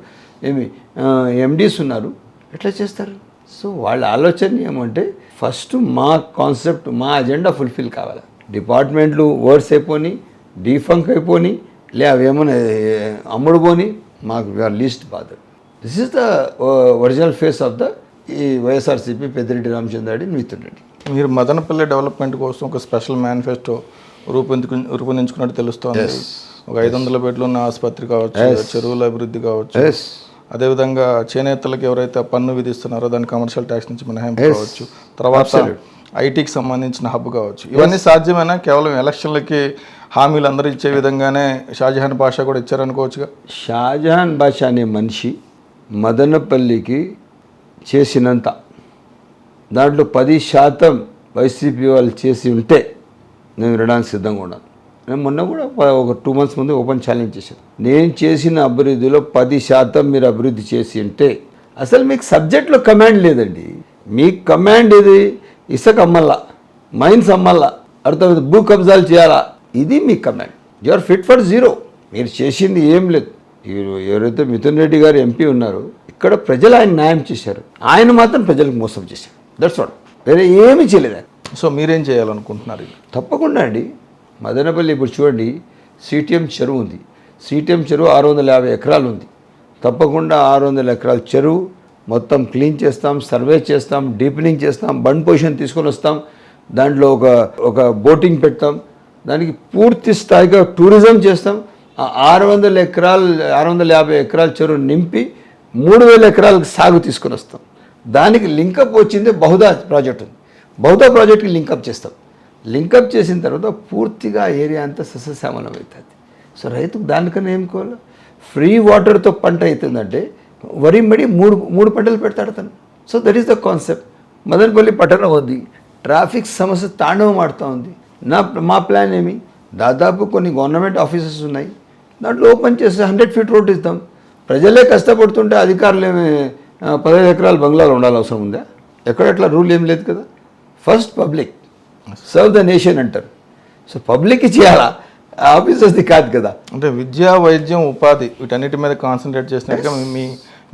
ఎండీస్ ఉన్నారు. ఎట్లా చేస్తారు? సో వాళ్ళ ఆలోచన ఏమంటే ఫస్ట్ మా కాన్సెప్ట్, మా అజెండా ఫుల్ఫిల్ కావాలి. డిపార్ట్మెంట్లు వర్డ్స్ అయిపోని, డీఫంక్ అయిపోని, లే అవేమన్నా అమ్ముడు పోని, మాకు లీస్ట్ బాధ. This is the original face of the ఈ వైఎస్ఆర్సీపీ పెద్దిరెడ్డి రామచంద్రారెడ్డి, మిథున్ రెడ్డి. మీరు మదనపల్లి డెవలప్మెంట్ కోసం ఒక స్పెషల్ మేనిఫెస్టో రూపొందించుకున్నట్టు తెలుస్తోంది. ఒక 500 బెడ్లు ఉన్న ఆసుపత్రి కావచ్చు, చెరువుల అభివృద్ధి కావచ్చు, అదేవిధంగా చేనేతలకు ఎవరైతే పన్ను విధిస్తున్నారో దాని కమర్షియల్ ట్యాక్స్ నుంచి మినహాయింపు కావచ్చు, తర్వాత ఐటీకి సంబంధించిన హబ్ కావచ్చు. ఇవన్నీ సాధ్యమైనా కేవలం ఎలక్షన్లకి హామీలు అందరూ ఇచ్చే విధంగానే షాజహాన్ బాషా కూడా ఇచ్చారనుకోవచ్చుగా. షాజహాన్ బాషా అనే మనిషి మదనపల్లికి చేసినంత దాంట్లో 10% వైసీపీ వాళ్ళు చేసి ఉంటే నేను వినడానికి సిద్ధంగా ఉన్నాను. నేను మొన్న కూడా ఒక 2 months ముందు ఓపెన్ ఛాలెంజ్ చేశాను. నేను చేసిన అభివృద్ధిలో 10% మీరు అభివృద్ధి చేసి ఉంటే, అసలు మీకు సబ్జెక్ట్లో కమాండ్ లేదండి. మీకు కమాండ్ ఇది ఇసుక అమ్మల్లా, మైన్స్ అమ్మల్లా, అర్థమైంది, భూ కబ్జాలు చేయాలా, ఇది మీ command. You are fit for zero. మీరు చేసింది ఏం లేదు. ఎవరైతే మిథున్ రెడ్డి గారు ఎంపీ ఉన్నారో ఇక్కడ ప్రజలు ఆయన న్యాయం చేశారు, ఆయన మాత్రం ప్రజలకు మోసం చేశారు. దట్స్ వాట్, వేరే ఏమీ చేయలేదు. సో మీరేం చేయాలనుకుంటున్నారు? తప్పకుండా అండి. మదనపల్లి ఇప్పుడు చూడండి, సిటిఎం చెరువు ఉంది. సిటిఎం చెరువు 650 ఎకరాలు ఉంది. తప్పకుండా 600 ఎకరాల చెరువు మొత్తం క్లీన్ చేస్తాం, సర్వే చేస్తాం, డీపెనింగ్ చేస్తాం, బండ్ పొజిషన్ తీసుకొని వస్తాం, దాంట్లో ఒక బోటింగ్ పెడతాం, దానికి పూర్తి స్థాయిగా టూరిజం చేస్తాం. 650 ఎకరాల చెరువు నింపి 3000 ఎకరాలకు సాగు తీసుకొని వస్తాం. దానికి లింకప్ వచ్చింది బహుదా ప్రాజెక్ట్ ఉంది. బహుదా ప్రాజెక్ట్కి లింకప్ చేస్తాం. లింకప్ చేసిన తర్వాత పూర్తిగా ఏరియా అంతా సస్యశ్యామలం అవుతుంది. సో రైతుకు దానికన్నా ఏం కోవాలి? ఫ్రీ వాటర్తో పంట అవుతుందంటే వరి మడి మూడు పంటలు పెడతాడు తను. So that is the concept. Madanapalle పట్టణం ఉంది, ట్రాఫిక్ సమస్య తాండవం ఆడుతూ ఉంది. మా ప్లాన్ ఏమి, దాదాపు కొన్ని గవర్నమెంట్ ఆఫీసెస్ ఉన్నాయి, దాంట్లో ఓపెన్ చేస్తే 100 feet రోడ్ ఇస్తాం. ప్రజలే కష్టపడుతుంటే అధికారులు ఏమి 15 ఎకరాల బంగ్లాలు ఉండాలి అవసరం ఉందా? ఎక్కడెట్లా రూల్ ఏం లేదు కదా. First public serve the nation అంటారు. సో పబ్లిక్కి చేయాలా, ఆఫీసర్స్ది కాదు కదా. అంటే విద్యా, వైద్యం, ఉపాధి వీటన్నిటి మీద కాన్సన్ట్రేట్ చేసినట్టుగా మీ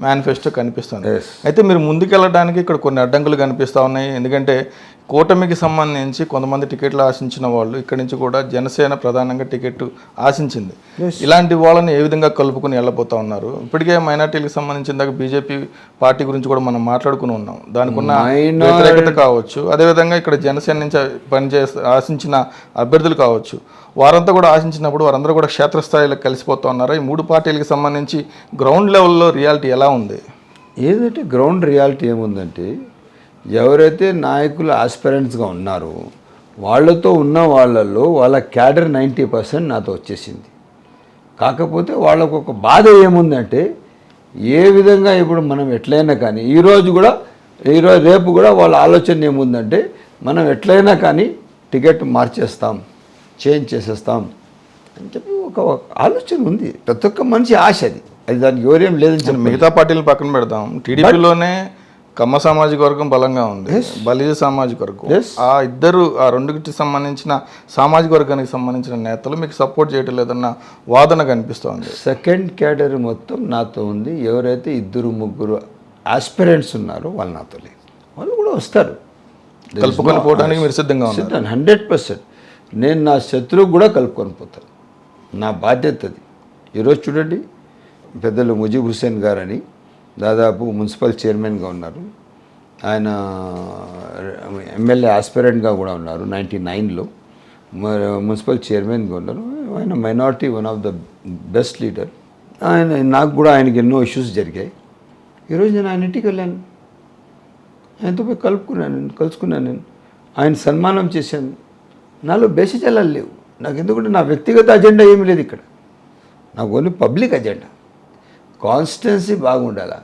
మేనిఫెస్టో కనిపిస్తుంది. అయితే మీరు ముందుకెళ్ళడానికి ఇక్కడ కొన్ని అడ్డంకులు కనిపిస్తూ ఉన్నాయి. ఎందుకంటే కూటమికి సంబంధించి కొంతమంది టికెట్లు ఆశించిన వాళ్ళు ఇక్కడి నుంచి కూడా జనసేన ప్రధానంగా టికెట్ ఆశించింది. ఇలాంటి వాళ్ళని ఏ విధంగా కలుపుకుని వెళ్ళబోతా ఉన్నారు? ఇప్పటికే మైనార్టీలకు సంబంధించిన దాకా బీజేపీ పార్టీ గురించి కూడా మనం మాట్లాడుకుని ఉన్నాం, దానికి ఉన్న వ్యతిరేకత కావచ్చు, అదేవిధంగా ఇక్కడ జనసేన నుంచి ఆశించిన అభ్యర్థులు కావచ్చు, వారంతా కూడా ఆశించినప్పుడు వారందరూ కూడా క్షేత్రస్థాయిలో కలిసిపోతూ ఉన్నారు. ఈ 3 పార్టీలకు సంబంధించి గ్రౌండ్ లెవెల్లో రియాలిటీ ఎలా ఉంది? ఏదంటే గ్రౌండ్ రియాలిటీ ఏముందంటే, ఎవరైతే నాయకులు ఆస్పిరెంట్స్గా ఉన్నారో వాళ్ళతో ఉన్న వాళ్ళల్లో వాళ్ళ క్యాడర్ 90% నాతో వచ్చేసింది. కాకపోతే వాళ్ళకు ఒక బాధ ఏముందంటే, ఏ విధంగా ఇప్పుడు మనం ఎట్లయినా కానీ రేపు కూడా వాళ్ళ ఆలోచన ఏముందంటే, మనం ఎట్లయినా కానీ టికెట్ మార్చేస్తాం, చేంజ్ చేసేస్తాం అని చెప్పి ఒక ఆలోచన ఉంది. ప్రతి ఒక్క మనిషి ఆశ అది దానికి ఎవరేం లేదని చెప్పి. మిగతా పార్టీలు పక్కన పెడతాం, టీడీపీలోనే కమ్మ సామాజిక వర్గం బలంగా ఉంది, బలిజ సామాజిక వర్గం. ఆ రెండుకి సంబంధించిన సామాజిక వర్గానికి సంబంధించిన నేతలు మీకు సపోర్ట్ చేయటం లేదన్న వాదన కనిపిస్తోంది. సెకండ్ క్యాటరీ మొత్తం నాతో ఉంది. ఎవరైతే 2-3 ఆస్పిరెంట్స్ ఉన్నారో వాళ్ళు నాతో లేదు, వాళ్ళు కూడా వస్తారు. కలుపుకొని పోవడానికి మీరు సిద్ధంగా ఉన్నారు? 100%. నేను నా శత్రువు కూడా కలుపుకొని పోతాను, నా బాధ్యత అది. ఈరోజు చూడండి, పెద్దలు ముజీబ్ హుస్సేన్ గారని దాదాపు మున్సిపల్ చైర్మన్గా ఉన్నారు. ఆయన ఎమ్మెల్యే ఆస్పిరెంట్గా కూడా ఉన్నారు. 99లో మున్సిపల్ చైర్మన్గా ఉన్నారు. ఆయన minority one of the best leader. ఆయనకి ఎన్నో ఇష్యూస్ జరిగాయి. ఈరోజు నేను ఆయన ఇంటికి వెళ్ళాను, ఆయనతో పోయి కలుసుకున్నాను నేను. ఆయన సన్మానం చేశాను. నాలో బేసిజాలు లేవు నాకు, ఎందుకంటే నా వ్యక్తిగత అజెండా ఏమీ లేదు ఇక్కడ. నాకు ఓన్లీ పబ్లిక్ అజెండా. కాన్స్టిట్యున్సీ బాగుండాలా.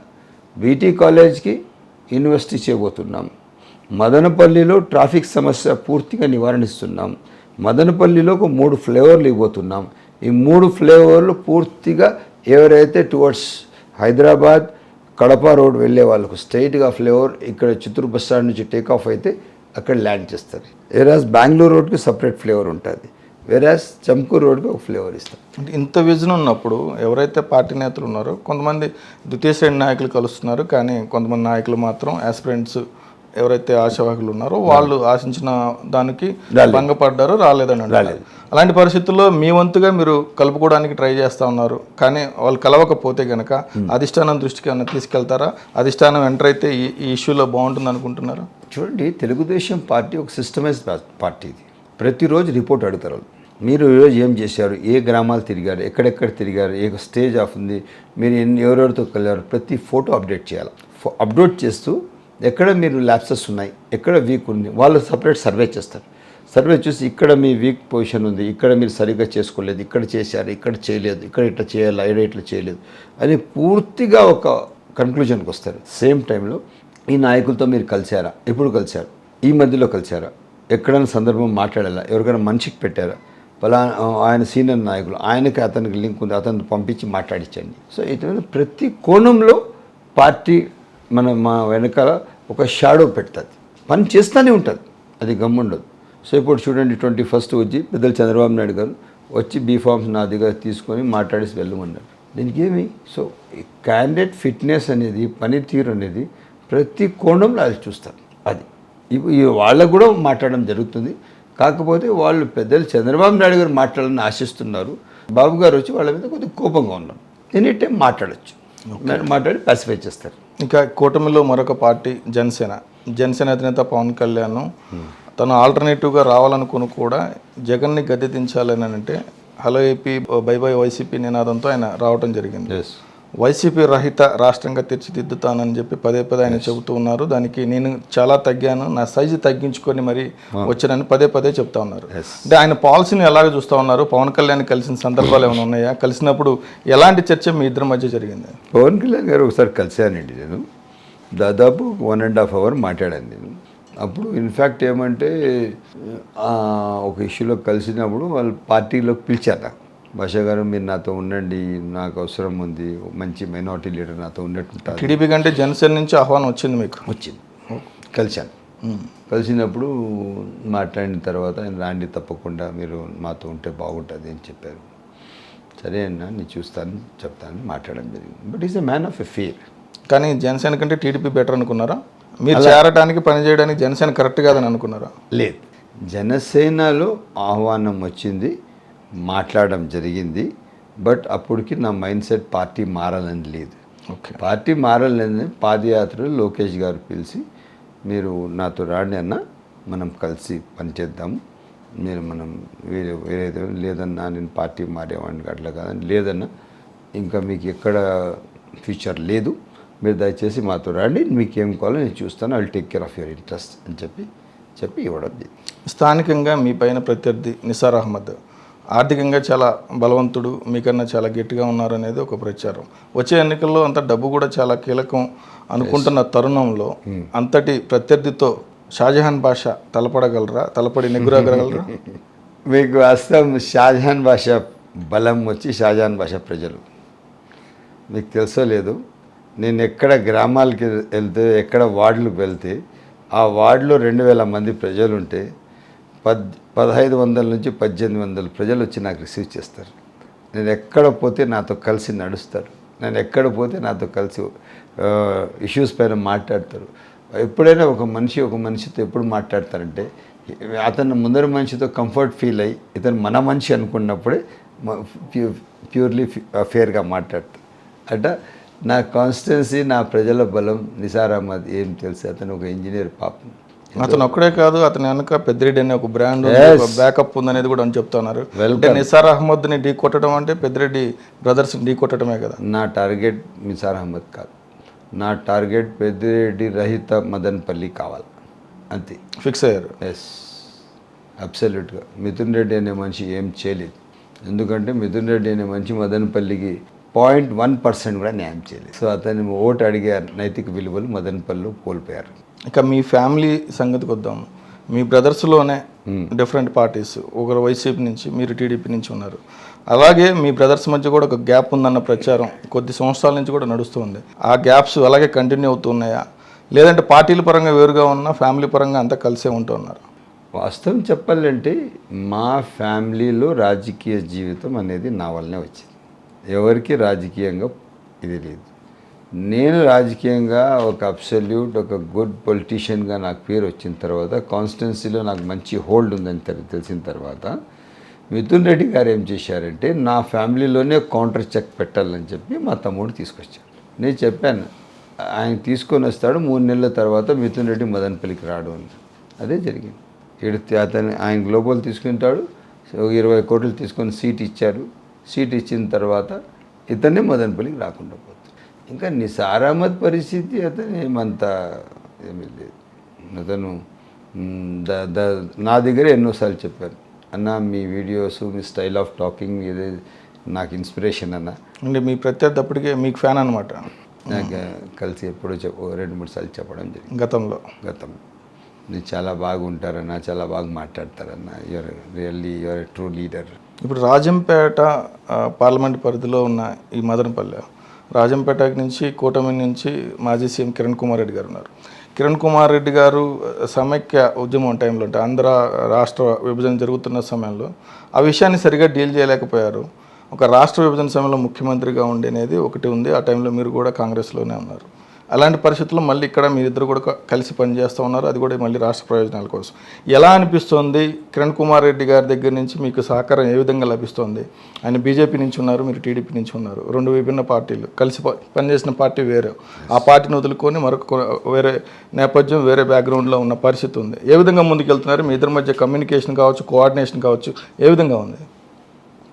బీటీ కాలేజ్కి యూనివర్సిటీ చేయబోతున్నాం. మదనపల్లిలో ట్రాఫిక్ సమస్య పూర్తిగా నివారణిస్తున్నాం. మదనపల్లిలో ఒక 3 ఫ్లైఓవర్లు ఇవ్వబోతున్నాం. ఈ 3 ఫ్లైఓవర్లు పూర్తిగా ఎవరైతే టువర్డ్స్ హైదరాబాద్ కడప రోడ్ వెళ్ళే వాళ్ళకు స్ట్రైట్గా ఫ్లైఓవర్ ఇక్కడ చిత్తూరు బస్ స్టాండ్ నుంచి టేక్ ఆఫ్ అయితే అక్కడ ల్యాండ్ చేస్తారు. వేరాజ్ బెంగళూరు రోడ్కి సపరేట్ ఫ్లైఓవర్ ఉంటుంది, వేరాజ్ చమ్కూరు రోడ్కి ఒక ఫ్లైఓవర్ ఇస్తాం. అంటే ఇంత విజన్ ఉన్నప్పుడు ఎవరైతే పార్టీ నేతలు ఉన్నారో కొంతమంది ద్వితీయ శ్రేణి నాయకులు కలుస్తున్నారు, కానీ కొంతమంది నాయకులు మాత్రం ఆస్పిరెంట్స్ ఎవరైతే ఆశావాహులు ఉన్నారో వాళ్ళు ఆశించిన దానికి రాలేదు. భంగపడ్డారో రాలేదని అంటారు. అలాంటి పరిస్థితుల్లో మీ వంతుగా మీరు కలుపుకోవడానికి ట్రై చేస్తూ ఉన్నారు, కానీ వాళ్ళు కలవకపోతే కనుక అధిష్టానం దృష్టికి ఏమైనా తీసుకెళ్తారా? అధిష్టానం ఎంటర్ అయితే ఈ ఇష్యూలో బాగుంటుంది అనుకుంటున్నారా? చూడండి, తెలుగుదేశం పార్టీ ఒక సిస్టమైజ్ పార్టీ. ఇది ప్రతిరోజు రిపోర్ట్ అడుగుతారు వాళ్ళు. మీరు ఈరోజు ఏం చేశారు, ఏ గ్రామాలు తిరిగారు, ఎక్కడెక్కడ తిరిగారు, ఏ స్టేజ్ ఆఫ్ ఉంది, మీరు ఎవరెవరితో కలిగారు, ప్రతి ఫోటో అప్డేట్ చేయాలి. అప్డేట్ చేస్తూ ఎక్కడ మీరు ల్యాప్సెస్ ఉన్నాయి, ఎక్కడ వీక్ ఉంది, వాళ్ళు సపరేట్ సర్వే చేస్తారు. సర్వే చూసి ఇక్కడ మీ వీక్ పొజిషన్ ఉంది, ఇక్కడ మీరు సరిగ్గా చేసుకోలేదు, ఇక్కడ చేశారు, ఇక్కడ చేయలేదు, ఇక్కడ ఇట్లా చేయాలి, ఇక్కడ ఇట్లా చేయలేదు అని పూర్తిగా ఒక కన్క్లూజన్కి వస్తారు. సేమ్ టైంలో ఈ నాయకులతో మీరు కలిశారా, ఎప్పుడు కలిశారు, ఈ మధ్యలో కలిశారా, ఎక్కడైనా సందర్భం మాట్లాడాలా, ఎవరికైనా మనిషికి పెట్టారా, ఫలానా ఆయన సీనియర్ నాయకులు, ఆయనకి అతనికి లింక్ ఉంది, అతను పంపించి మాట్లాడించండి. సో ఇటువంటి ప్రతి కోణంలో పార్టీ మా వెనకాల ఒక షాడో పెడుతుంది, పని చేస్తూనే ఉంటుంది, అది గమ్ముండదు. సో ఇప్పుడు చూడండి, 21st వచ్చి పెద్దలు చంద్రబాబు నాయుడు గారు వచ్చి బీఫామ్స్ నా దగ్గర తీసుకొని మాట్లాడేసి వెళ్ళమన్నారు. దీనికి ఏమి? సో క్యాండిడేట్ ఫిట్నెస్ అనేది, పనితీరు అనేది ప్రతి కోణంలో అది చూస్తారు. అది వాళ్ళకు కూడా మాట్లాడడం జరుగుతుంది. కాకపోతే వాళ్ళు పెద్దలు చంద్రబాబు నాయుడు గారు మాట్లాడాలని ఆశిస్తున్నారు. బాబు గారు వచ్చి వాళ్ళ మీద కొద్దిగా కోపంగా ఉన్నారు. ఎనీ టైం మాట్లాడచ్చు, మాట్లాడి పాసిఫై చేస్తారు. ఇంకా కూటమిలో మరొక పార్టీ జనసేన అధినేత పవన్ కళ్యాణ్ తను ఆల్టర్నేటివ్గా రావాలనుకుని కూడా జగన్ని గద్దె దించాలని అంటే hello AP by by YCP నినాదంతో ఆయన రావడం జరిగింది. వైసీపీ రహిత రాష్ట్రంగా తీర్చిదిద్దుతానని చెప్పి పదే ఆయన చెబుతూ ఉన్నారు. దానికి నేను చాలా తగ్గాను, నా సైజు తగ్గించుకొని మరి వచ్చానని పదే చెప్తా ఉన్నారు. అంటే ఆయన పాలసీని ఎలాగ చూస్తూ ఉన్నారు? పవన్ కళ్యాణ్ కలిసిన సందర్భాలు ఏమైనా ఉన్నాయా? కలిసినప్పుడు ఎలాంటి చర్చ మీ ఇద్దరి మధ్య జరిగింది? పవన్ కళ్యాణ్ గారు ఒకసారి కలిశానండి. నేను దాదాపు 1.5 hours మాట్లాడాను నేను. అప్పుడు ఇన్ఫ్యాక్ట్ ఏమంటే ఒక ఇష్యూలో కలిసినప్పుడు వాళ్ళు పార్టీలోకి పిలిచారు నాకు. భాష గారు, మీరు నాతో ఉండండి, నాకు అవసరం ఉంది, మంచి మైనారిటీ లీడర్ నాతో ఉన్నట్టుంటారు. టీడీపీ కంటే జనసేన నుంచి ఆహ్వానం వచ్చింది మీకు? వచ్చింది, కలిశాను. కలిసినప్పుడు మాట్లాడిన తర్వాత ఆయన రాండి, తప్పకుండా మీరు మాతో ఉంటే బాగుంటుంది అని చెప్పారు. సరే అన్న, నేను చూస్తాను, చెప్తాను, మాట్లాడడం జరిగింది. But is a man of a fear. కానీ జనసేన కంటే టీడీపీ బెటర్ అనుకున్నారా? మీరు చేరడానికి, పనిచేయడానికి జనసేన కరెక్ట్ కాదని అనుకున్నారా? లేదు, జనసేనలో ఆహ్వానం వచ్చింది, మాట్లాడడం జరిగింది. బట్ అప్పటికి నా మైండ్ సెట్ పార్టీ మారాలని లేదు. ఓకే, పార్టీ మారాలని పాదయాత్రలో లోకేష్ గారు పిలిచి, మీరు నాతో రాండి అన్న, మనం కలిసి పనిచేద్దాము, మనం వేరే లేదన్నా నేను పార్టీ మారేవాడిని అట్లా కాదని, లేదన్నా ఇంకా మీకు ఎక్కడ ఫ్యూచర్ లేదు, మీరు దయచేసి మాతో రండి, మీకు ఏం కావాలో నేను చూస్తాను, I will take care of your interest అని చెప్పి ఇవ్వడం. స్థానికంగా మీ పైన ప్రత్యర్థి నిసార్ అహ్మద్ ఆర్థికంగా చాలా బలవంతుడు, మీకన్నా చాలా గట్టిగా ఉన్నారు అనేది ఒక ప్రచారం. వచ్చే ఎన్నికల్లో అంత డబ్బు కూడా చాలా కీలకం అనుకుంటున్న తరుణంలో అంతటి ప్రత్యర్థితో షాజహాన్ భాష తలపడి నెగ్గురగలరా? మీకు వాస్తవం షాజహాన్ భాష బలం వచ్చి షాజహాన్ భాష ప్రజలు. మీకు తెలుసో లేదు, నేను ఎక్కడ గ్రామాలకి వెళ్తే, ఎక్కడ వార్డులకు వెళ్తే, ఆ వార్డులో 2000 మంది ప్రజలు ఉంటే 1500 నుంచి 1800 ప్రజలు వచ్చి నాకు రిసీవ్ చేస్తారు. నేను ఎక్కడ పోతే నాతో కలిసి నడుస్తారు, నేను ఎక్కడ పోతే నాతో కలిసి ఇష్యూస్ పైన మాట్లాడతారు. ఎప్పుడైనా ఒక మనిషితో ఎప్పుడు మాట్లాడతారంటే, అతను ముందర మనిషితో కంఫర్ట్ ఫీల్ అయ్యి ఇతను మన మనిషి అనుకున్నప్పుడే ప్యూర్లీ ఫేర్గా మాట్లాడతారు. అట నా కాన్స్టిట్యున్సీ, నా ప్రజల బలం. నిసార్ అహ్మద్ ఏం తెలుసు, అతను ఒక ఇంజనీర్ పాపం. అతను ఒక్కడే కాదు, అతని వెనక పెద్దిరెడ్డి అనే ఒక బ్రాండ్ బ్యాకప్ ఉందనేది కూడా అని చెప్తున్నారు. అంటే నిసార్ అహ్మద్ని ఢీ కొట్టడం అంటే పెద్దిరెడ్డి బ్రదర్స్ని ఢీ కొట్టడమే కదా. నా టార్గెట్ నిసార్ అహ్మద్ కాదు, నా టార్గెట్ పెద్దిరెడ్డి రహిత మదన్పల్లి కావాలి, అంతే ఫిక్స్ అయ్యారు. ఎస్, అబ్సల్యూట్గా. మిథున్ రెడ్డి అనే మనిషి ఏం చేయలేదు, ఎందుకంటే మిథున్ రెడ్డి అనే మనిషి మదన్పల్లికి 0.1% కూడా న్యాయం చేయలేదు. సో అతన్ని ఓటు అడిగే నైతిక విలువలు మదన్పల్లిలో కోల్పోయారు. ఇక మీ ఫ్యామిలీ సంగతికి వద్దాం. మీ బ్రదర్స్లోనే డిఫరెంట్ పార్టీస్, ఒకరు వైసీపీ నుంచి, మీరు టీడీపీ నుంచి ఉన్నారు. అలాగే మీ బ్రదర్స్ మధ్య కూడా ఒక గ్యాప్ ఉందన్న ప్రచారం కొద్ది సంవత్సరాల నుంచి కూడా నడుస్తుంది. ఆ గ్యాప్స్ అలాగే కంటిన్యూ అవుతున్నాయా, లేదంటే పార్టీల పరంగా వేరుగా ఉన్నా ఫ్యామిలీ పరంగా అంతా కలిసే ఉంటున్నారు? వాస్తవం చెప్పాలంటే మా ఫ్యామిలీలో రాజకీయ జీవితం అనేది నా వల్లనే వచ్చింది. ఎవరికి రాజకీయంగా ఇది లేదు. నేను రాజకీయంగా ఒక అబ్సల్యూట్ ఒక గుడ్ పొలిటీషియన్గా నాకు పేరు వచ్చిన తర్వాత కాన్స్టిట్యున్సీలో నాకు మంచి హోల్డ్ ఉందని తెలిసిన తర్వాత మిథున్ రెడ్డి గారు ఏం చేశారంటే నా ఫ్యామిలీలోనే కౌంటర్ చెక్ పెట్టాలని చెప్పి మా తమ్ముడు తీసుకొచ్చాడు. నేను చెప్పాను ఆయన తీసుకొని వస్తాడు, 3 నెలల తర్వాత మిథున్ రెడ్డి మదనపల్లికి రాడు అని. అదే జరిగింది. అతను ఆయన గ్లోబల్ తీసుకుంటాడు, 20 కోట్లు తీసుకొని సీట్ ఇచ్చారు. సీట్ ఇచ్చిన తర్వాత ఇతన్నే మదనపల్లికి రాకుండా పోతుంది. ఇంకా నిసార్ అహ్మద్ పరిస్థితి అతను ఏమంత ఏమీ లేదు. అతను నా దగ్గర ఎన్నోసార్లు చెప్పాను, అన్న మీ వీడియోస్ మీ స్టైల్ ఆఫ్ టాకింగ్ ఇది నాకు ఇన్స్పిరేషన్ అన్న. అంటే మీ ప్రత్యర్థి అప్పటికే మీకు ఫ్యాన్ అనమాట. నాకు కలిసి ఎప్పుడో 2-3 సార్లు చెప్పడం జరిగింది గతంలో. మీరు చాలా బాగుంటారన్న, చాలా బాగా మాట్లాడతారన్న, యువర్ ఎ ట్రూ లీడర్. ఇప్పుడు రాజంపేట పార్లమెంట్ పరిధిలో ఉన్న ఈ మదనపల్లె, రాజంపేట నుంచి కూటమి నుంచి మాజీ సీఎం కిరణ్ కుమార్ రెడ్డి గారు ఉన్నారు. కిరణ్ కుమార్ రెడ్డి గారు సమైక్య ఉద్యమం టైంలో అంటే ఆంధ్ర రాష్ట్ర విభజన జరుగుతున్న సమయంలో ఆ విషయాన్ని సరిగా డీల్ చేయలేకపోయారు. ఒక రాష్ట్ర విభజన సమయంలో ముఖ్యమంత్రిగా ఉండేది ఒకటి ఉంది. ఆ టైంలో మీరు కూడా కాంగ్రెస్లోనే ఉన్నారు. అలాంటి పరిస్థితుల్లో మళ్ళీ ఇక్కడ మీరిద్దరు కూడా కలిసి పనిచేస్తూ ఉన్నారు, అది కూడా మళ్ళీ రాష్ట్ర ప్రయోజనాల కోసం. ఎలా అనిపిస్తోంది? కిరణ్ కుమార్ రెడ్డి గారి దగ్గర నుంచి మీకు సహకారం ఏ విధంగా లభిస్తోంది? ఆయన బీజేపీ నుంచి ఉన్నారు, మీరు టీడీపీ నుంచి ఉన్నారు. 2 విభిన్న పార్టీలు కలిసి పనిచేసిన పార్టీ వేరే, ఆ పార్టీని వదులుకొని మరొక వేరే నేపథ్యం వేరే బ్యాక్గ్రౌండ్లో ఉన్న పరిస్థితి ఉంది. ఏ విధంగా ముందుకెళ్తున్నారు? మీ ఇద్దరి మధ్య కమ్యూనికేషన్ కావచ్చు, కోఆర్డినేషన్ కావచ్చు, ఏ విధంగా ఉంది?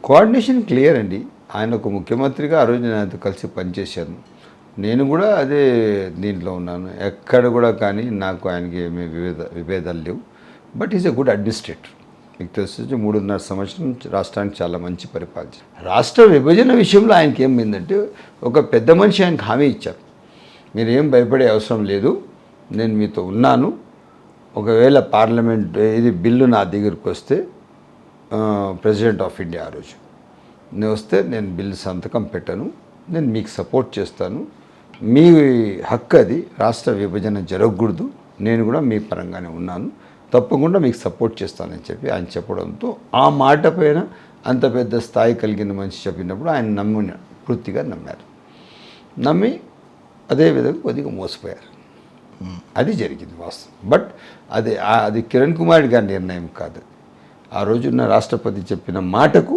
కోఆర్డినేషన్ క్లియర్ అండి. ఆయన ఒక ముఖ్యమంత్రిగా ఆ రోజు నేను ఆయనతో కలిసి పనిచేశాను. నేను కూడా అదే దీంట్లో ఉన్నాను. ఎక్కడ కూడా కానీ నాకు ఆయనకి ఏమీ విభేదాలు లేవు. But is a good administrator. మీకు తెలిసి 3.5 సంవత్సరం రాష్ట్రానికి చాలా మంచి పరిపాలించారు. రాష్ట్ర విభజన విషయంలో ఆయనకి ఏమైందంటే ఒక పెద్ద మనిషి ఆయనకు హామీ ఇచ్చారు, మీరు ఏం భయపడే అవసరం లేదు, నేను మీతో ఉన్నాను. ఒకవేళ పార్లమెంట్ ఇది బిల్లు నా దగ్గరికి వస్తే ప్రెసిడెంట్ ఆఫ్ ఇండియా ఆ రోజు నేను వస్తే నేను బిల్లు సంతకం పెట్టను, నేను మీకు సపోర్ట్ చేస్తాను, మీ హక్కు అది, రాష్ట్ర విభజన జరగకూడదు, నేను కూడా మీ పరంగానే ఉన్నాను, తప్పకుండా మీకు సపోర్ట్ చేస్తానని చెప్పి ఆయన చెప్పడంతో ఆ మాట పైన అంత పెద్ద స్థాయి కలిగిన మనిషి చెప్పినప్పుడు ఆయన పూర్తిగా నమ్మారు. నమ్మి అదేవిధంగా కొద్దిగా మోసపోయారు. అది జరిగింది వాస్తవం. బట్ అది కిరణ్ కుమార్ గారి నిర్ణయం కాదు. ఆ రోజున్న రాష్ట్రపతి చెప్పిన మాటకు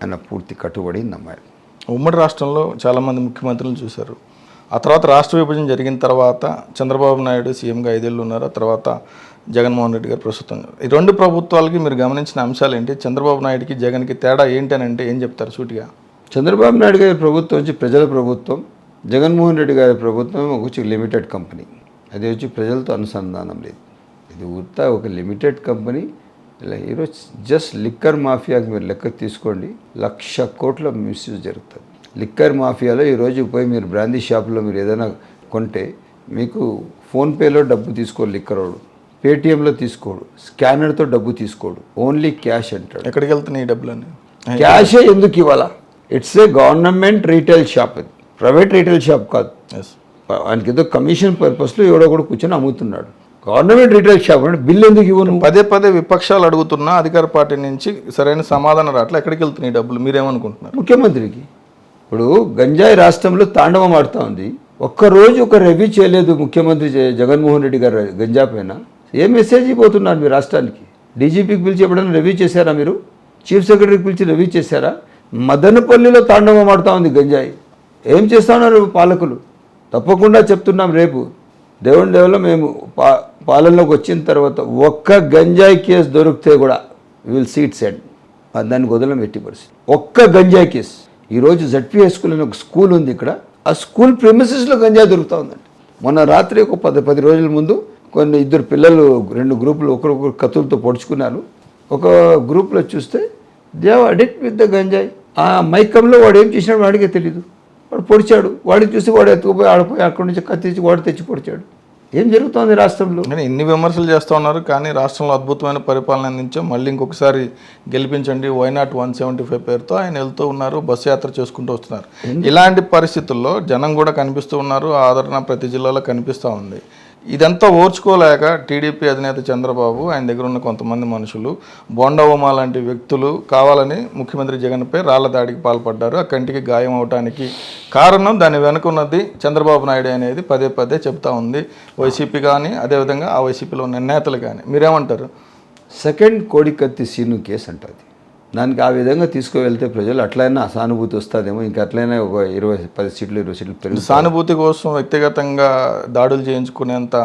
ఆయన పూర్తి కట్టుబడి నమ్మారు. ఉమ్మడి రాష్ట్రంలో చాలామంది ముఖ్యమంత్రులను చూశారు. ఆ తర్వాత రాష్ట్ర విభజన జరిగిన తర్వాత చంద్రబాబు నాయుడు సీఎంగా 5 ఏళ్ళు ఉన్నారు. ఆ తర్వాత జగన్మోహన్ రెడ్డి గారు ప్రస్తుతం. ఈ 2 ప్రభుత్వాలకి మీరు గమనించిన అంశాలు ఏంటి? చంద్రబాబు నాయుడుకి జగన్కి తేడా ఏంటి అని అంటే ఏం చెప్తారు సూటిగా? చంద్రబాబు నాయుడు గారి ప్రభుత్వం వచ్చి ప్రజల ప్రభుత్వం, జగన్మోహన్ రెడ్డి గారి ప్రభుత్వం వచ్చి లిమిటెడ్ కంపెనీ. అది వచ్చి ప్రజలతో అనుసంధానం లేదు. ఇది ఒక లిమిటెడ్ కంపెనీ. ఇలా ఈరోజు జస్ట్ లిక్కర్ మాఫియాకి మీరు లెక్క తీసుకోండి, 1,00,000 కోట్ల మిస్యూజ్ జరుగుతుంది. లిక్కర్ మాఫియాలో ఈరోజు పోయి మీరు బ్రాందీ షాప్లో మీరు ఏదైనా కొంటే మీకు ఫోన్పేలో డబ్బు తీసుకోడు, లిక్కరోడు పేటిఎంలో తీసుకోడు, స్కానర్తో డబ్బు తీసుకోడు, ఓన్లీ క్యాష్ అంటాడు. ఎక్కడికి వెళ్తున్నాయి ఈ డబ్బులన్నీ? క్యాషే ఎందుకు ఇవ్వాలా? It's a government retail shop, అది ప్రైవేట్ రీటైల్ షాప్ కాదు. ఆయనకి ఏదో కమిషన్ పర్పస్లో ఎవడో కూడా కూర్చొని అమ్ముతున్నాడు. గవర్నమెంట్ రీటైల్ షాప్ అంటే బిల్లు ఎందుకు ఇవ్వను? పదే విపక్షాలు అడుగుతున్నా అధికార పార్టీ నుంచి సరైన సమాధానం రావట్లే. ఎక్కడికి వెళ్తున్నాయి డబ్బులు మీరేమనుకుంటున్నారు? ముఖ్యమంత్రికి. ఇప్పుడు గంజాయి రాష్ట్రంలో తాండవం ఆడుతూ ఉంది. ఒక్కరోజు ఒక రివ్యూ చేయలేదు ముఖ్యమంత్రి జగన్మోహన్ రెడ్డి గారు గంజా పైన. ఏ మెసేజ్ ఇవ్వబోతున్నారు మీ రాష్ట్రానికి? డీజీపీకి పిలిచి ఎప్పుడైనా రివ్యూ చేశారా మీరు? చీఫ్ సెక్రటరీకి పిలిచి రివ్యూ చేశారా? మదనపల్లిలో తాండవం ఆడుతూ ఉంది గంజాయి. ఏం చేస్తూ ఉన్నారు పాలకులు? తప్పకుండా చెప్తున్నాం, రేపు దేవుళ్ళ మేము పాలనలోకి వచ్చిన తర్వాత ఒక్క గంజాయి కేసు దొరికితే కూడా విల్ సీట్ సెండ్, దాన్ని వదలం ఎట్టి పరిస్థితి. ఒక్క గంజాయి కేసు. ఈరోజు జడ్పీఐ స్కూల్ అని ఒక స్కూల్ ఉంది ఇక్కడ, ఆ స్కూల్ ప్రెమిసెస్లో గంజాయి దొరుకుతూ ఉందండి. మొన్న రాత్రి ఒక 10 రోజుల ముందు 2 పిల్లలు 2 గ్రూపులు ఒకరొకరు కత్తులతో పొడుచుకున్నారు. ఒక గ్రూప్లో చూస్తే they have addict with the గంజాయి. ఆ మైకంలో వాడు ఏం చేసినాడు వాడికే తెలీదు. వాడు పొడిచాడు. వాడిని చూసి వాడు ఎత్తుకుపోయి ఆడిపోయి అక్కడి నుంచి కత్తిచ్చి వాడు తెచ్చి పొడిచాడు. ఏం జరుగుతోంది రాష్ట్రంలో? ఇన్ని విమర్శలు చేస్తూ ఉన్నారు, కానీ రాష్ట్రంలో అద్భుతమైన పరిపాలన అందించాం, మళ్ళీ ఇంకొకసారి గెలిపించండి వైనాట్ 175 పేరుతో ఆయన వెళ్తూ ఉన్నారు, బస్సు యాత్ర చేసుకుంటూ వస్తున్నారు. ఇలాంటి పరిస్థితుల్లో జనం కూడా కనిపిస్తూ ఉన్నారు, ఆదరణ ప్రతి జిల్లాలో కనిపిస్తూ ఉంది. ఇదంతా ఓర్చుకోలేక టీడీపీ అధినేత చంద్రబాబు ఆయన దగ్గర ఉన్న కొంతమంది మనుషులు బోండా ఉమా లాంటి వ్యక్తులు కావాలని ముఖ్యమంత్రి జగన్పై రాళ్ల దాడికి పాల్పడ్డారు. ఆ కంటికి గాయం అవటానికి కారణం దాని వెనుకున్నది చంద్రబాబు నాయుడు అనేది పదే పదే చెప్తా ఉంది వైసీపీ కానీ, అదేవిధంగా ఆ వైసీపీలో ఉన్న నేతలు కానీ. మీరేమంటారు? సెకండ్ కోడికత్తి సీను కేసు అంటుంది. దానికి ఆ విధంగా తీసుకువెళ్తే ప్రజలు అట్లయినా సానుభూతి వస్తుందేమో, ఇంకా అట్లయినా ఒక 10 సీట్లు 20 సీట్లు పెరుగుతాయి. సానుభూతి కోసం వ్యక్తిగతంగా దాడులు చేయించుకునేంత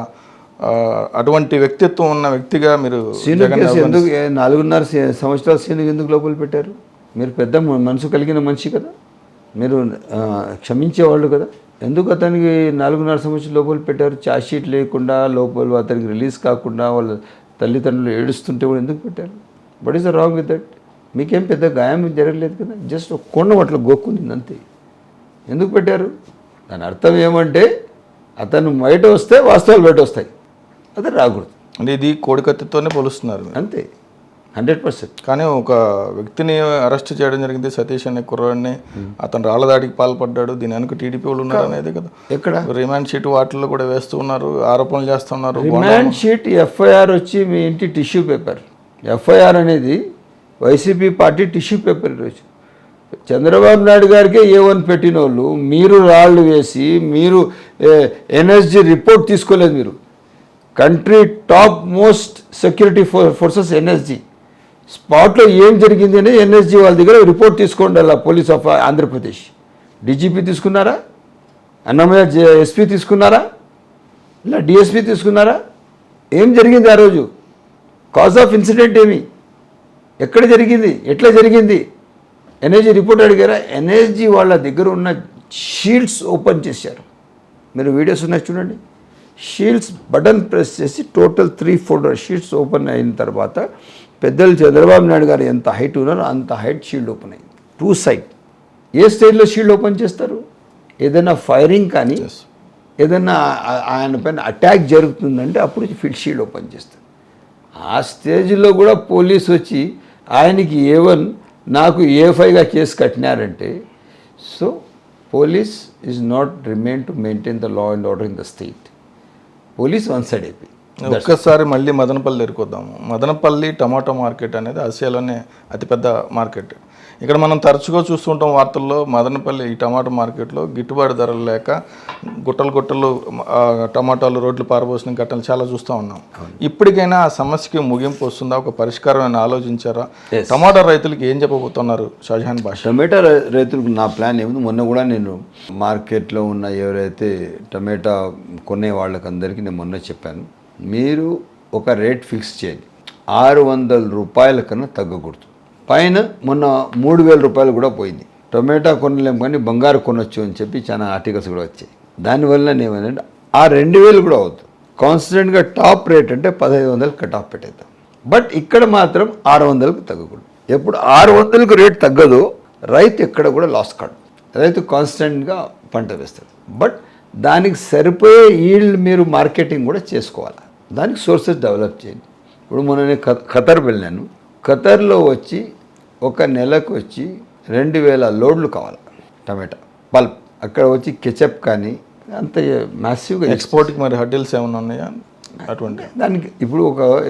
అటువంటి వ్యక్తిత్వం ఉన్న వ్యక్తిగా మీరు సీను కేసు ఎందుకు 4.5 సంవత్సరాలు సీను ఎందుకు లోపల పెట్టారు? మీరు పెద్ద మనసు కలిగిన మనిషి కదా, మీరు క్షమించేవాళ్ళు కదా, ఎందుకు అతనికి 4.5 సంవత్సరాలు లోపల పెట్టారు? ఛార్జ్ షీట్ లేకుండా లోపల అతనికి రిలీజ్ కాకుండా వాళ్ళ తల్లిదండ్రులు ఏడుస్తుంటే కూడా ఎందుకు పెట్టారు? What is the wrong with that? మీకేం పెద్ద గాయం జరగలేదు కదా, జస్ట్ ఒక కొండ అట్లా గోక్కునింది అంతే. ఎందుకు పెట్టారు? దాని అర్థం ఏమంటే అతను బయట వస్తే వాస్తవాలు బయట వస్తాయి, అది రాకూడదు. అంటే ఇది కోడికత్తితోనే పోలుస్తున్నారు అంతే, 100%. కానీ ఒక వ్యక్తిని అరెస్ట్ చేయడం జరిగింది, సతీష్ అనే కుర్రాడిని. అతను రాళ్ల దాడికి పాల్పడ్డాడు, దీని వెనుక టీడీపీ వాళ్ళు ఉన్నారు అనేది కదా. ఎక్కడ రిమాండ్ షీట్ వాటిల్లో కూడా వేస్తూ ఉన్నారు, ఆరోపణలు చేస్తున్నారు. రిమాండ్ షీట్ ఎఫ్ఐఆర్ వచ్చి మీ ఇంటి టిష్యూ పేపర్. ఎఫ్ఐఆర్ అనేది వైసీపీ పార్టీ టిష్యూ పేపర్. ఈరోజు చంద్రబాబు నాయుడు గారికే A1 పెట్టిన వాళ్ళు మీరు రాళ్ళు వేసి మీరు ఎన్ఎస్జీ రిపోర్ట్ తీసుకోలేదు. మీరు country top most security forces NSG స్పాట్లో ఏం జరిగింది అనేది ఎన్ఎస్జీ వాళ్ళ దగ్గర రిపోర్ట్ తీసుకోండి. అలా పోలీస్ ఆఫ్ ఆంధ్రప్రదేశ్ డీజీపీ తీసుకున్నారా? అన్నమయ్య ఎస్పీ తీసుకున్నారా? ఇలా డిఎస్పీ తీసుకున్నారా? ఏం జరిగింది ఆ రోజు? కాజ్ ఆఫ్ ఇన్సిడెంట్ ఏమి? ఎక్కడ జరిగింది? ఎట్లా జరిగింది? ఎన్ఎస్జీ రిపోర్ట్ అడిగారా? ఎన్ఎస్జీ వాళ్ళ దగ్గర ఉన్న షీల్డ్స్ ఓపెన్ చేశారు. మీరు వీడియోస్ ఉన్నాయి చూడండి. షీల్డ్స్ బటన్ ప్రెస్ చేసి టోటల్ 3 ఫోల్డర్ షీల్డ్స్ ఓపెన్ అయిన తర్వాత పెద్దలు చంద్రబాబు నాయుడు గారు ఎంత హైట్ ఉన్నారో అంత హైట్ షీల్డ్ ఓపెన్ అయింది. 2 సైడ్. ఏ స్టేజ్లో షీల్డ్ ఓపెన్ చేస్తారు? ఏదైనా ఫైరింగ్ కానీ ఏదైనా ఆయన పైన అటాక్ జరుగుతుందంటే అప్పుడు షీల్డ్ ఓపెన్ చేస్తారు. ఆ స్టేజ్లో కూడా పోలీసు వచ్చి ఆయనకి A1 నాకు A5గా కేసు కట్టినారంటే, so police is not remain to maintain the law and order in the state. Police one side అయిపోయి. ఒక్కసారి మళ్ళీ మదనపల్లి ఎరుకొద్దాము. మదనపల్లి టమాటో మార్కెట్ అనేది ఆసియాలోనే అతిపెద్ద మార్కెట్. ఇక్కడ మనం తరచుగా చూస్తుంటాం వార్తల్లో, మదనపల్లి ఈ టమాటో మార్కెట్లో గిట్టుబాటు ధరలు లేక గుట్టలు టమాటాలు రోడ్లు పారబోసిన ఘటనలు చాలా చూస్తూ ఉన్నాం. ఇప్పటికైనా ఆ సమస్యకి ముగింపు వస్తుందా? ఒక పరిష్కారం ఆలోచించారా? టమాటా రైతులకి ఏం చెప్పబోతున్నారు షాజహాన్ భాష? టమాటా రైతులకు నా ప్లాన్ ఏముంది, మొన్న కూడా నేను మార్కెట్లో ఉన్న ఎవరైతే టమాటా కొనే వాళ్ళకందరికీ నేను మొన్న చెప్పాను, మీరు ఒక రేట్ ఫిక్స్ చేయండి, 600 రూపాయల కన్నా తగ్గకూడదు. పైన మొన్న 3,000 రూపాయలు కూడా పోయింది. టొమాటో కొనలేం కానీ బంగారు కొనొచ్చు అని చెప్పి చాలా ఆర్టికల్స్ కూడా వచ్చాయి. దానివల్ల ఏమైందంటే ఆ 2,000 కూడా అవుతుంది. కాన్స్టెంట్గా టాప్ రేట్ అంటే 1,500 కట్ ఆఫ్ పెట్టేద్దాం. బట్ ఇక్కడ మాత్రం 600కు తగ్గకూడదు. ఎప్పుడు 600కు రేట్ తగ్గదో రైతు ఎక్కడ కూడా లాస్ కాడు. రైతు కాన్స్టెంట్గా పంట వేస్తాడు. బట్ దానికి సరిపోయే ఈల్డ్ మీరు మార్కెటింగ్ కూడా చేసుకోవాలి. దానికి సోర్సెస్ డెవలప్ చేయండి. ఇప్పుడు మొన్న నేను ఖతర్ వెళ్ళాను. ఖతర్లో వచ్చి ఒక నెలకు వచ్చి 2,000 లోడ్లు కావాలి టమాటా పల్ప్. అక్కడ వచ్చి కెచప్ కానీ అంత మ్యాసివ్గా ఎక్స్పోర్ట్కి మరి హడ్డిల్స్ ఏమైనా ఉన్నాయా అటువంటి? దానికి ఇప్పుడు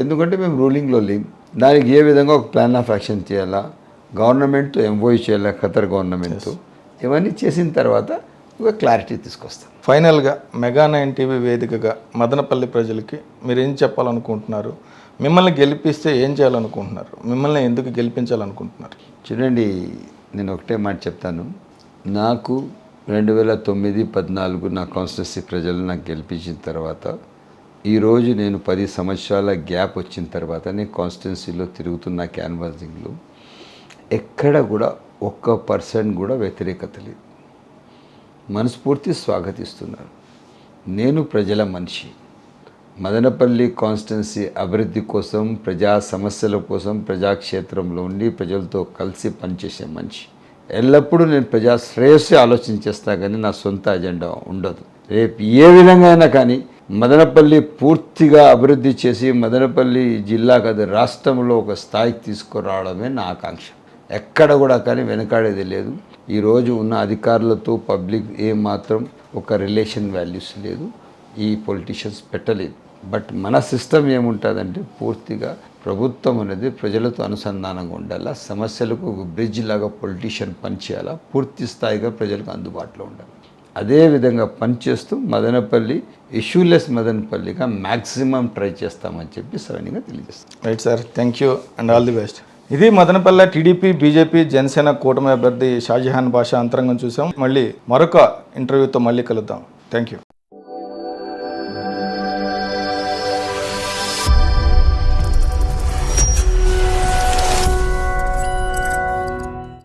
ఎందుకంటే మేము రూలింగ్లో లేం, దానికి ఏ విధంగా ఒక ప్లాన్ ఆఫ్ యాక్షన్ చేయాలా, గవర్నమెంట్తో ఎంఓయూ చేయాలా, ఖతర్ గవర్నమెంట్తో, ఇవన్నీ చేసిన తర్వాత ఒక క్లారిటీ తీసుకొస్తాం. ఫైనల్గా మెగా9 టీవీ వేదికగా మదనపల్లి ప్రజలకి మీరు ఏం చెప్పాలనుకుంటున్నారు? మిమ్మల్ని గెలిపిస్తే ఏం చేయాలనుకుంటున్నారు? మిమ్మల్ని ఎందుకు గెలిపించాలనుకుంటున్నారు? చూడండి, నేను ఒకటే మాట చెప్తాను. నాకు 2009-14 నా కాన్స్టిట్యున్సీ ప్రజలు నాకు గెలిపించిన తర్వాత, ఈరోజు నేను 10 సంవత్సరాల గ్యాప్ వచ్చిన తర్వాత నేను కాన్స్టిట్యున్సీలో తిరుగుతున్న క్యాన్వాసింగ్లో ఎక్కడ కూడా 1% కూడా వ్యతిరేకత లేదు. మనస్ఫూర్తి స్వాగతిస్తున్నారు. నేను ప్రజల మనిషి. మదనపల్లి కాన్స్టిట్యున్సీ అభివృద్ధి కోసం, ప్రజా సమస్యల కోసం ప్రజాక్షేత్రంలో ఉండి ప్రజలతో కలిసి పనిచేసే మనిషి. ఎల్లప్పుడూ నేను ప్రజా శ్రేయస్సు ఆలోచించేస్తా, కానీ నా సొంత అజెండా ఉండదు. రేపు ఏ విధంగా అయినా కానీ మదనపల్లి పూర్తిగా అభివృద్ధి చేసి మదనపల్లి జిల్లా కాదు రాష్ట్రంలో ఒక స్థాయికి తీసుకురావడమే నా ఆకాంక్ష. ఎక్కడ కూడా కానీ వెనకాడేది లేదు. ఈరోజు ఉన్న అధికారులతో పబ్లిక్ ఏమాత్రం ఒక రిలేషన్ వాల్యూస్ లేదు. ఈ పొలిటీషియన్స్ పెట్టలేదు. బట్ మన సిస్టమ్ ఏముంటుందంటే పూర్తిగా ప్రభుత్వం అనేది ప్రజలతో అనుసంధానంగా ఉండాలా, సమస్యలకు ఒక బ్రిడ్జ్ లాగా పొలిటీషియన్ పనిచేయాలా, పూర్తి స్థాయిగా ప్రజలకు అందుబాటులో ఉండాలి. అదే విధంగా పనిచేస్తూ మదనపల్లి ఇష్యూలెస్ మదనపల్లిగా మ్యాక్సిమం ట్రై చేస్తామని చెప్పి సరైనగా తెలియజేస్తాం. Right sir, thank you and all the best. ఇది మదనపల్లె టీడీపీ, బీజేపీ, జనసేన కూటమి అభ్యర్థి షాజహాన్ బాషా అంతరంగం చూసాం. మళ్ళీ మరొక ఇంటర్వ్యూతో మళ్ళీ కలుద్దాం. Thank you.